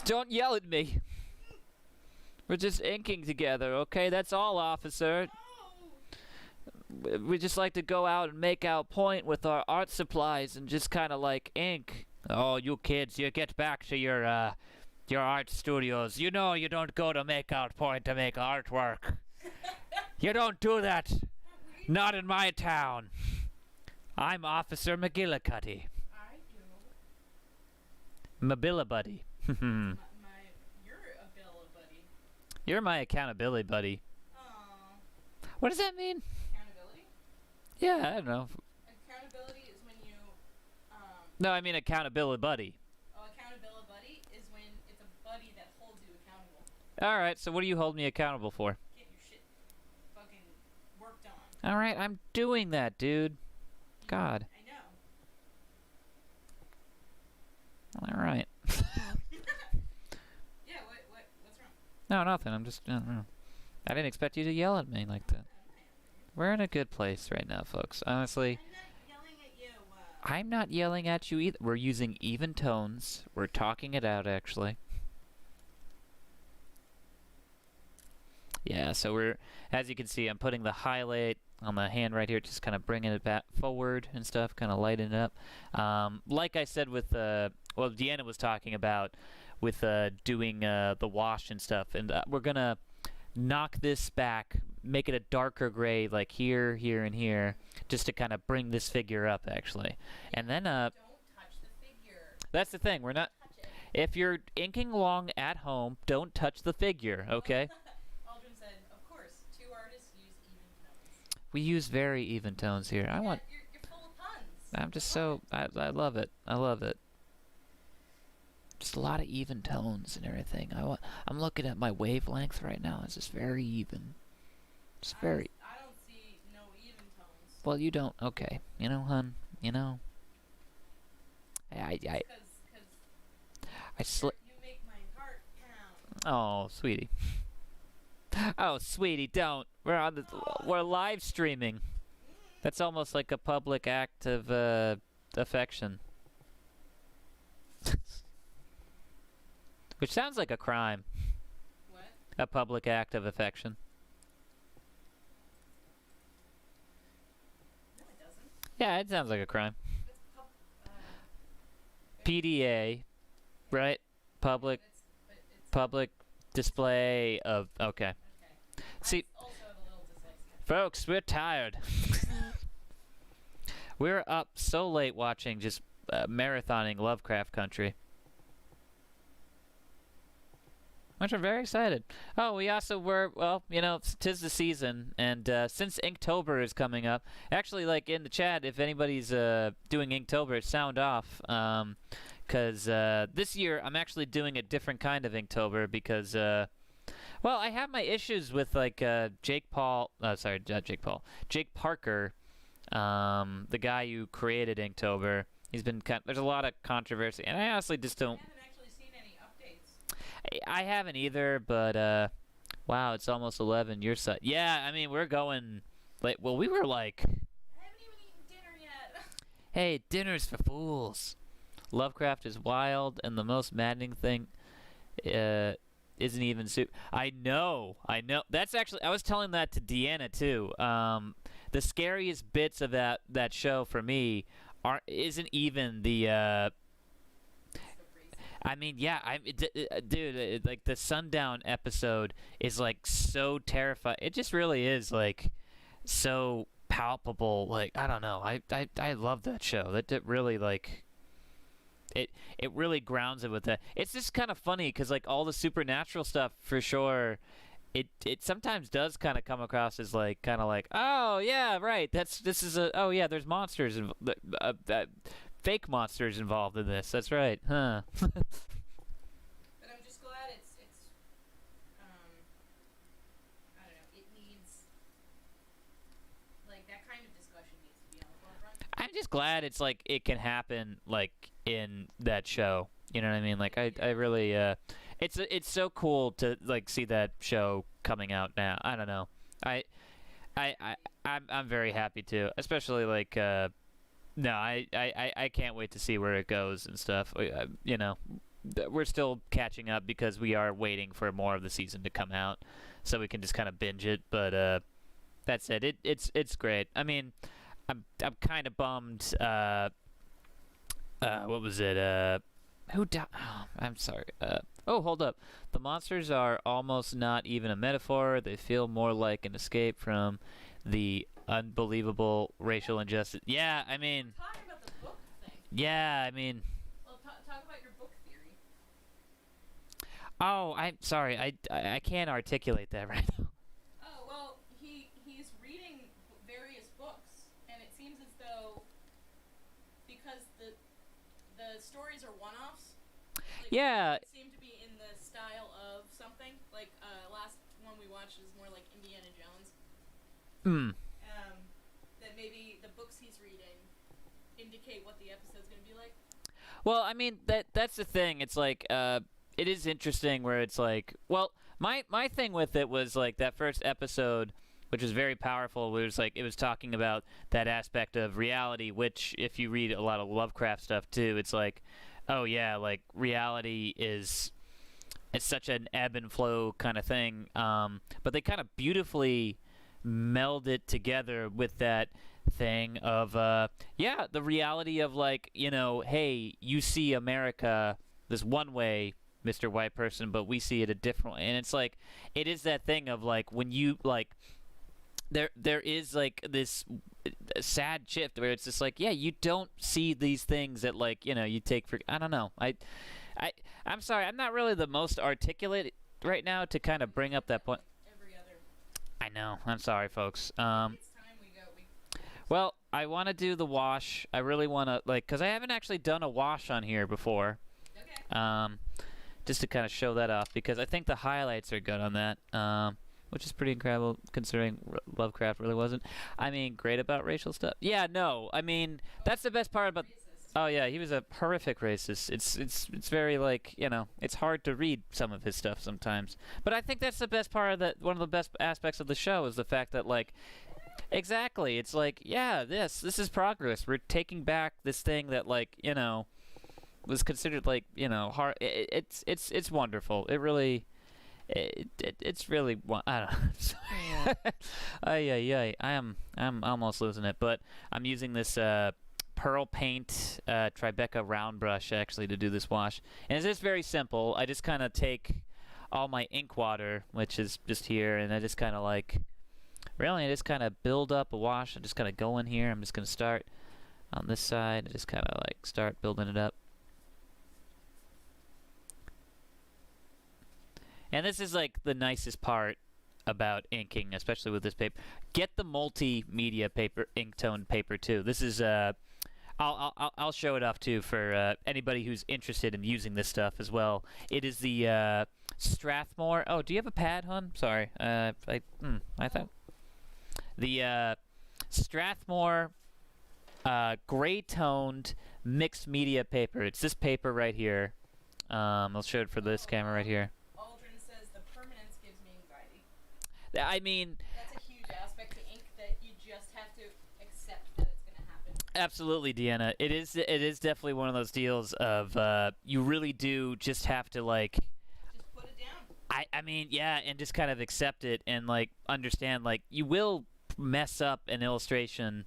Don't yell at me. We're just inking together, okay? That's all, officer. We just like to go out and make our point with our art supplies and just kind of like ink. Oh, you kids, you get back to your art studios. You know you don't go to make out point to make artwork. You don't do that. Not in my town. I'm Officer McGillicuddy. I do. Mabilla buddy. You're a Billa buddy. You're my accountability buddy. Aww. What does that mean? Accountability? Yeah, I don't know. Accountability is when you, No, I mean accountability buddy. Oh, accountability buddy is when it's a buddy that holds you accountable. Alright, so what do you hold me accountable for? Get your shit fucking worked on. Alright, I'm doing that, dude. God. I know. Alright. Yeah, what's wrong? No, nothing. I'm just, I don't know. I didn't expect you to yell at me like that. We're in a good place right now, folks. Honestly, I'm not yelling at you. I'm not yelling at you either. We're using even tones. We're talking it out, actually. Yeah, so we're, as you can see, I'm putting the highlight on the hand right here, just kind of bringing it back forward and stuff, kind of lighting it up. Like I said with, well, Deanna was talking about with doing the wash and stuff, and we're going to knock this back, make it a darker gray, like here, here, and here, just to kind of bring this figure up, actually. And then, Don't touch the figure. that's the thing, we're not, Touch it. if you're inking along at home, don't touch the figure, okay? Aldrin said, of course, two artists use even tones. We use very even tones here. I want, You're full of puns. I'm just so, I love it. I love it. Just a lot of even tones and everything. I'm looking at my wavelength right now. It's just very even. It's very. I don't see no even tones. Well, you don't. Okay. You know, hun. You know. I You make my heart pound. Oh, sweetie. Oh, sweetie, don't. We're on the. We're live streaming. That's almost like a public act of affection. Which sounds like a crime. What? A public act of affection. No, it doesn't. Yeah, it sounds like a crime. It's PDA, right? Public it's public display of. Okay. okay. See, I also have a little dyslexia. folks, we're tired. We're up so late watching just marathoning Lovecraft Country. Which I'm very excited. Oh, we also were, well, you know, 'tis the season, and since Inktober is coming up, actually, like, in the chat, if anybody's doing Inktober, sound off, because this year I'm actually doing a different kind of Inktober, because, well, I have my issues with, like, Jake Parker, the guy who created Inktober. He's been there's a lot of controversy, and I honestly just don't. I haven't actually seen any updates. I haven't either, but wow, it's almost 11. Your side, yeah. I mean, we're going. Like, well, we were like, I haven't even eaten dinner yet. hey, dinner's for fools. Lovecraft is wild, and the most maddening thing isn't even soup. I know. That's actually, I was telling that to Deanna too. The scariest bits of that show for me isn't even the. I mean, yeah, dude, like the sundown episode is like so terrifying. It just really is like so palpable. Like, I don't know. I love that show. That really like it really grounds it with that. It's just kind of funny because like all the supernatural stuff for sure. It sometimes does kind of come across as like kind of like, oh yeah, right. This is a, oh yeah, there's monsters and fake monsters involved in this. That's right, huh? But I'm just glad it's I'm just glad it's like it can happen like in that show. You know what I mean? Like I really it's so cool to like see that show coming out now. I don't know. I I I I'm very happy too, especially like no, I can't wait to see where it goes and stuff. You know, we're still catching up because we are waiting for more of the season to come out, so we can just kind of binge it. But that said, it's great. I mean, I'm kind of bummed. What was it? Who died? Oh, I'm sorry. Oh, hold up. The monsters are almost not even a metaphor. They feel more like an escape from the unbelievable racial injustice. Yeah, I mean. Talking about the book thing. Yeah, I mean. Well, talk about your book theory. Oh, I'm sorry. I can't articulate that right now. Oh well, he's reading various books, and it seems as though because the stories are one-offs. Like, Yeah. It seemed to be in the style of something. Like last one we watched is more like Indiana Jones. Hmm. That maybe the books he's reading indicate what the episode's gonna be like. Well, I mean that's the thing. It's like it is interesting where it's like, well, my thing with it was like that first episode, which was very powerful. Where it was like it was talking about that aspect of reality, which if you read a lot of Lovecraft stuff too, it's like, oh yeah, like reality is it's such an ebb and flow kind of thing. But they kind of beautifully meld it together with that thing of yeah, the reality of like, you know, hey, you see America this one way, Mr. White person, but we see it a different way. And it's like it is that thing of like when you like there is like this sad shift where it's just like, yeah, you don't see these things that like, you know, you take for I don't know. I'm sorry, I'm not really the most articulate right now to kind of bring up that point. Every other. I know. I'm sorry, folks. It's time we go. Well, I want to do the wash. I really want to like because I haven't actually done a wash on here before. Okay. Just to kind of show that off because I think the highlights are good on that. Which is pretty incredible considering Lovecraft really wasn't. I mean, great about racial stuff. Yeah, no. I mean, that's the best part about. Racist. Oh yeah, he was a horrific racist. It's very like, you know, it's hard to read some of his stuff sometimes. But I think that's the best part of that. One of the best aspects of the show is the fact that like, exactly, it's like, yeah, this is progress. We're taking back this thing that like, you know, was considered like, you know, hard. It's wonderful. It really. It's really I don't know. Sorry. I'm almost losing it, but I'm using this pearl paint Tribeca round brush actually to do this wash, and it's just very simple. I just kind of take all my ink water, which is just here, and I just kind of like really I just kind of build up a wash. I'm just gonna go in here. I'm just gonna start on this side. I just kind of like start building it up. And this is like the nicest part about inking, especially with this paper. Get the multimedia paper, ink tone paper too. This is I'll show it off too for anybody who's interested in using this stuff as well. It is the Strathmore. Oh, do you have a pad, hon? Sorry, I thought the Strathmore gray toned mixed media paper. It's this paper right here. I'll show it for this camera right here. I mean, that's a huge aspect to ink that you just have to accept that it's going to happen. Absolutely, Deanna. It is definitely one of those deals of you really do just have to like just put it down. I mean, yeah, and just kind of accept it and like understand like you will mess up an illustration.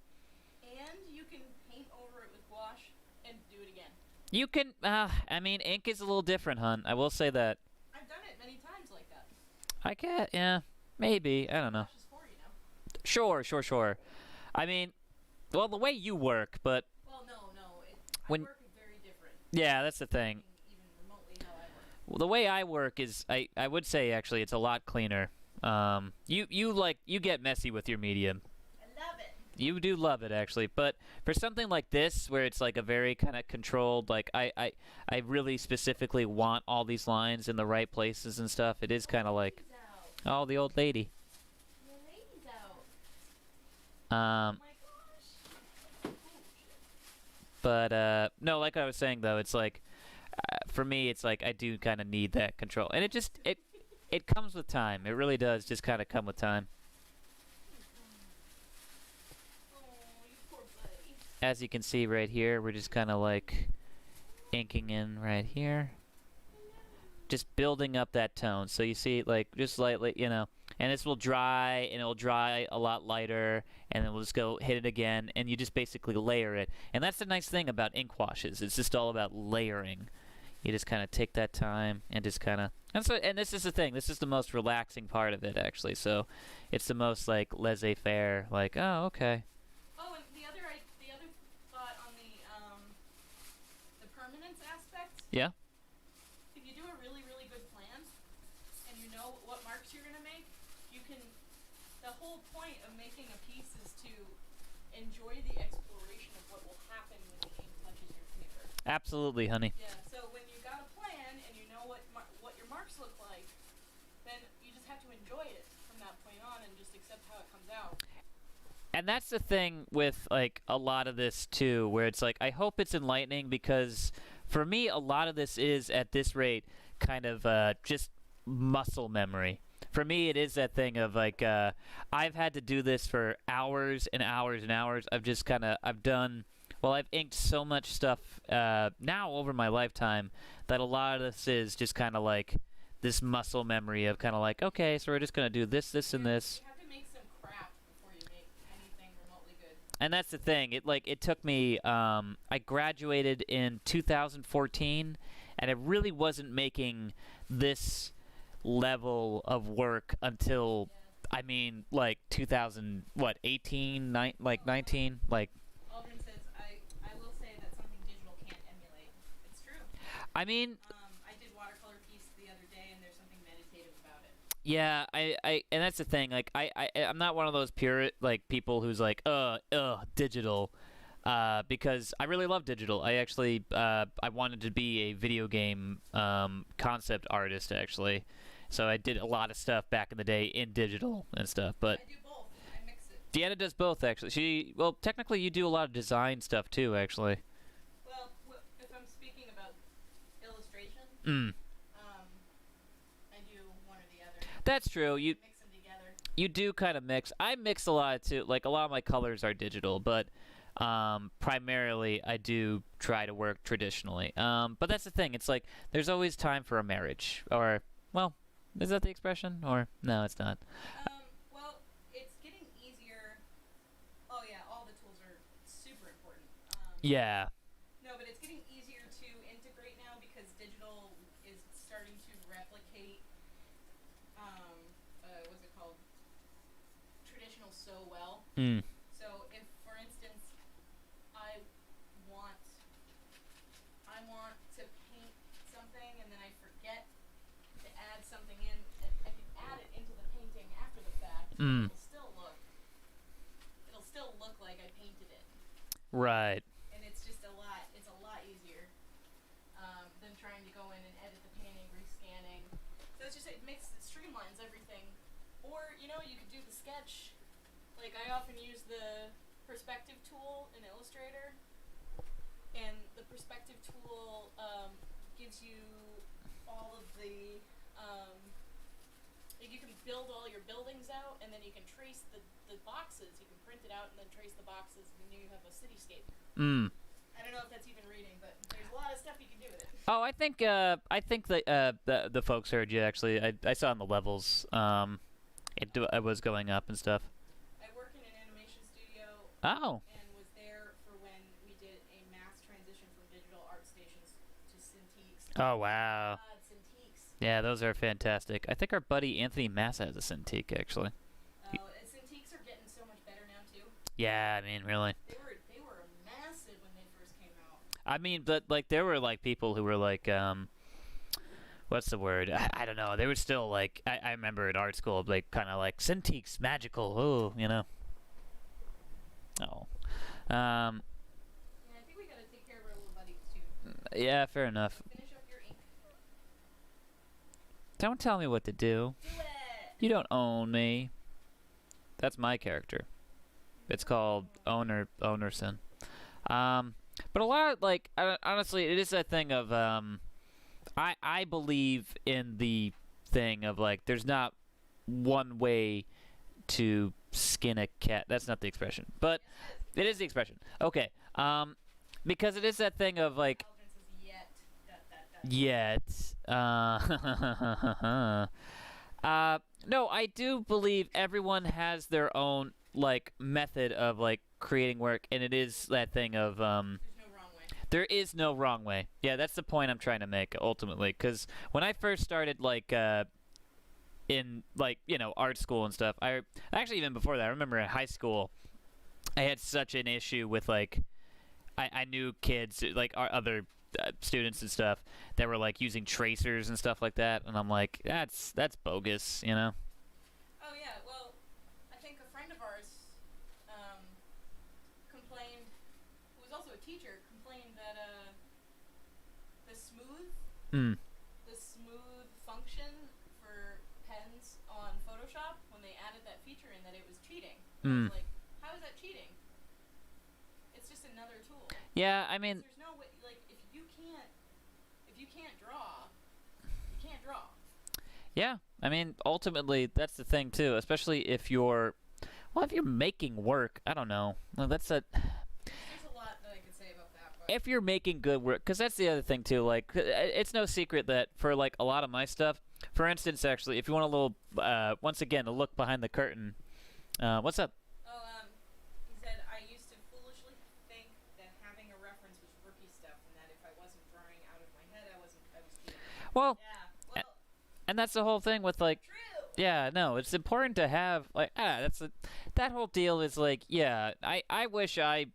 And you can paint over it with gouache and do it again. You can I mean, ink is a little different, hon. I will say that. I've done it many times like that. I can't, yeah. Maybe. I don't know. Sure. I mean, well, the way you work, but... Well, no. I work very different. Yeah, that's the thing. Even remotely how I work. Well, the way I work is, I would say, actually, it's a lot cleaner. You get messy with your medium. I love it. You do love it, actually. But for something like this, where it's like a very kind of controlled, like, I really specifically want all these lines in the right places and stuff, it is kind of like... Oh, the old lady. The lady's out. Um. Oh my gosh. But no, like I was saying though, it's like for me, it's like I do kind of need that control, and it comes with time. It really does, just kind of come with time. Oh, you poor buddy. As you can see right here, we're just kind of like inking in right here, just building up that tone. So you see, like just lightly, you know, and this will dry, and it will dry a lot lighter, and then we'll just go hit it again, and you just basically layer it. And that's the nice thing about ink washes. It's just all about layering. You just kind of take that time and just kind of, and this is the thing. This is the most relaxing part of it, actually. So it's the most like laissez-faire. Like, oh, okay. Oh, and the other thought on the permanence aspect. Yeah. If you do a really good plan, and you know what marks you're gonna make, you can. The whole point of making a piece is to enjoy the exploration of what will happen when the ink touches your paper. Absolutely, honey. Yeah. So when you got a plan and you know what your marks look like, then you just have to enjoy it from that point on and just accept how it comes out. And that's the thing with like a lot of this too, where it's like I hope it's enlightening, because for me a lot of this is at this rate kind of just muscle memory. For me it is that thing of like I've had to do this for hours and hours and hours. I've inked so much stuff now over my lifetime that a lot of this is just kind of like this muscle memory of kind of like, okay, so we're just going to do this, and this. You have to make some crap before you make anything remotely good. And that's the thing. It took me, I graduated in 2014, and I really wasn't making this level of work until, Yeah. I mean, like 2000, what, 18, 19, like. Aldrin says, I will say that something digital can't emulate. It's true. I mean, I did watercolor piece the other day, and there's something meditative about it. yeah, and that's the thing. Like, I'm not one of those pure like people who's like, digital, because I really love digital. I actually, I wanted to be a video game concept artist actually, so I did a lot of stuff back in the day in digital and stuff. But I do both. I mix it. Deanna does both actually. Well, technically, you do a lot of design stuff too, actually. Well, if I'm speaking about illustration, Mm. I do one or the other. That's true. You Mix them together. You do kind of mix. I mix a lot too. Like a lot of my colors are digital, but primarily I do try to work traditionally. But that's the thing. It's like there's always time for a marriage, or well, is that the expression? Or no, it's not. Well, it's getting easier. Oh yeah, all the tools are super important. Yeah. No, but it's getting easier to integrate now because digital is starting to replicate. What's it called? Traditional so well. Mm. So if, for instance, I want to paint something and then I forget to add something in, I can add it into the painting after the fact. Mm. It'll still look like I painted it. Right. And it's just a lot easier than trying to go in and edit the painting, rescanning. So it streamlines everything. Or, you could do the sketch. Like, I often use the perspective tool in Illustrator. And the perspective tool gives you all of the, like you can build all your buildings out, and then you can trace the boxes. You can print it out and then trace the boxes, and then you have a cityscape. Mm. I don't know if that's even reading, but there's a lot of stuff you can do with it. Oh, I think the folks heard you actually. I saw in the levels. It was going up and stuff. I work in an animation studio. Oh. And was there for when we did a mass transition from digital art stations to Cintiqs. Oh wow. Cintiqs. Yeah, those are fantastic. I think our buddy Anthony Massa has a Cintiq actually. Cintiqs are getting so much better now too. Yeah, I mean, really. They were massive when they first came out. I mean, but like there were like people who were like, what's the word? I don't know. They were still like, I remember at art school, like kind of like Cintiqs, magical, oh, you know. Oh. Yeah, I think we gotta take care of our little buddies too. Yeah, fair enough. Finish up your ink. Don't tell me what to do. Do it! You don't own me. That's my character. It's called Ownerson. But a lot of, like, honestly, it is that thing of I believe in the thing of like there's not one way to skin a cat. That's not the expression, but it is the expression. Okay. Because it is that thing of like Aldrin says yet. yet. No, I do believe everyone has their own like method of like creating work, and it is that thing of There's no wrong way. there is no wrong way. Yeah, that's the point I'm trying to make ultimately. Because when I first started like in like art school and stuff, I actually even before that, I remember in high school, I had such an issue with like I knew kids like our other students and stuff that were like using tracers and stuff like that, and I'm like that's bogus, Oh yeah, well, I think a friend of ours complained, who was also a teacher, complained that the smooth Mm. the smooth function for pens on Photoshop when they added that feature in, that it was cheating. I Mm. was like, how is that cheating? It's just another tool. Yeah, I mean, There's no way, like if you can't draw, you can't draw. yeah, I mean, ultimately that's the thing too, especially if you're making work. I don't know. Well, that's a There's a lot that I could say about that, but if you're making good work, because that's the other thing too. Like, it's no secret that for like a lot of my stuff, for instance, actually, if you want a little, once again, a look behind the curtain. What's up? he said, I used to foolishly think that having a reference was rookie stuff, and that if I wasn't drawing out of my head, I was cheating. Well, Yeah, well, and that's the whole thing with like, true. yeah, no, it's important to have like that whole deal is like, yeah, I wish I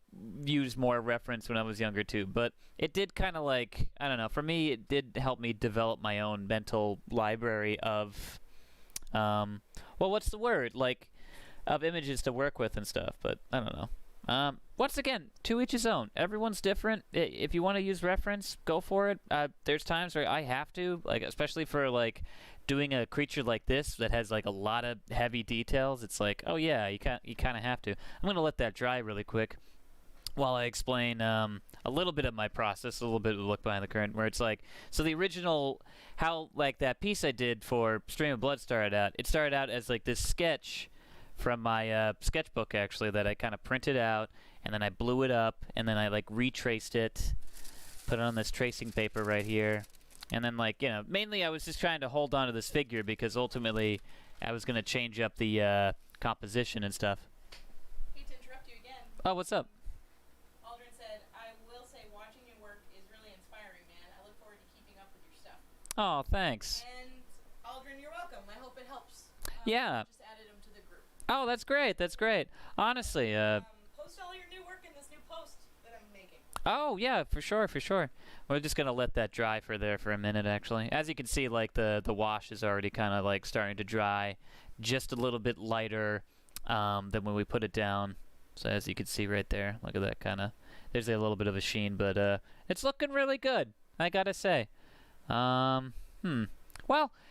used more reference when I was younger too, but it did kind of like, I don't know, for me it did help me develop my own mental library of well, what's the word? Like of images to work with and stuff, but I don't know. Once again, to each his own. Everyone's different. If you want to use reference, go for it. There's times where I have to, like especially for like doing a creature like this that has like a lot of heavy details. It's like, oh yeah, you kind of have to. I'm gonna let that dry really quick while I explain a little bit of my process, a little bit of a look behind the curtain, where it's like, so the original, how like that piece I did for Stream of Blood started out. It started out as like this sketch from my sketchbook actually that I kind of printed out, and then I blew it up, and then I like retraced it, put it on this tracing paper right here, and then like mainly I was just trying to hold on to this figure because ultimately I was gonna change up the composition and stuff. Hate to interrupt you again. Oh, what's up? Aldrin said, I will say watching your work is really inspiring, man. I look forward to keeping up with your stuff. Oh, thanks. And Aldrin, you're welcome. I hope it helps. Yeah. Just added him to the group. Oh, that's great. That's great. Honestly, Post all your new work in this new post that I'm making. oh yeah, for sure, for sure. We're just gonna let that dry for a minute, actually. As you can see, like the wash is already kind of like starting to dry, just a little bit lighter than when we put it down. So as you can see right there, look at that kind of. There's a little bit of a sheen, but it's looking really good, I gotta say. Well,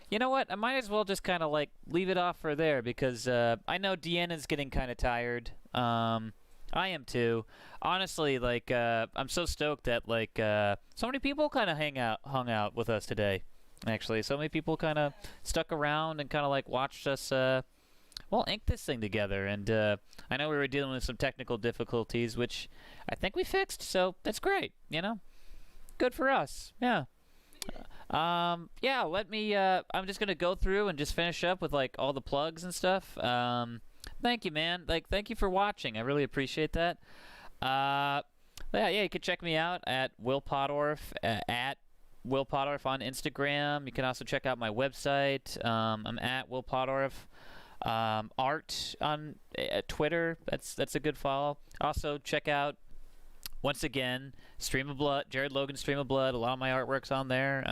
you know what? I might as well just kind of like leave it off for there because I know Deanna's getting kind of tired. I am too. Honestly, like I'm so stoked that like so many people kind of hung out with us today. Actually, so many people kind of stuck around and kind of like watched us ink this thing together. And I know we were dealing with some technical difficulties, which I think we fixed. So that's great. Good for us. Yeah. Yeah, let me I'm just gonna go through and just finish up with like all the plugs and stuff. Thank you, man. Like, thank you for watching. I really appreciate that. Yeah, you can check me out at Will Pottorff, at Will Pottorff on Instagram. You can also check out my website. I'm at Will Pottorff. Art on Twitter. That's a good follow. Also, check out, once again, Stream of Blood, Jared Logan Stream of Blood. A lot of my artwork's on there.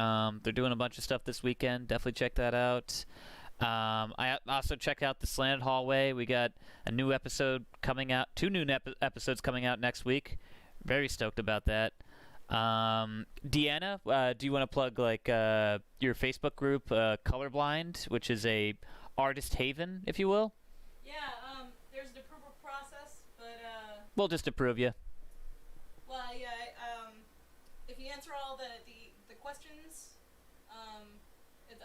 They're doing a bunch of stuff this weekend. Definitely check that out. I also checked out The Slanted Hallway. We got a new episode coming out, 2 new episodes coming out next week. Very stoked about that. Deanna, do you want to plug like your Facebook group, Colorblind, which is a artist haven, if you will? Yeah, there's an approval process, but We'll just approve you. well, yeah, answer all the questions.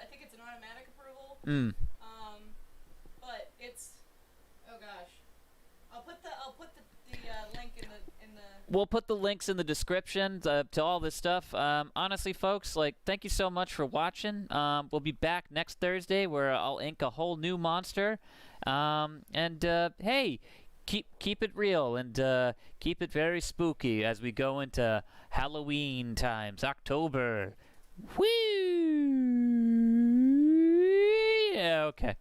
I think it's an automatic approval. But it's, oh gosh, I'll put the link in the. We'll put the links in the description to all this stuff. Honestly, folks, like, thank you so much for watching. We'll be back next Thursday where I'll ink a whole new monster. Hey, keep it real and keep it very spooky as we go into Halloween times, October. Woo! Yeah, okay.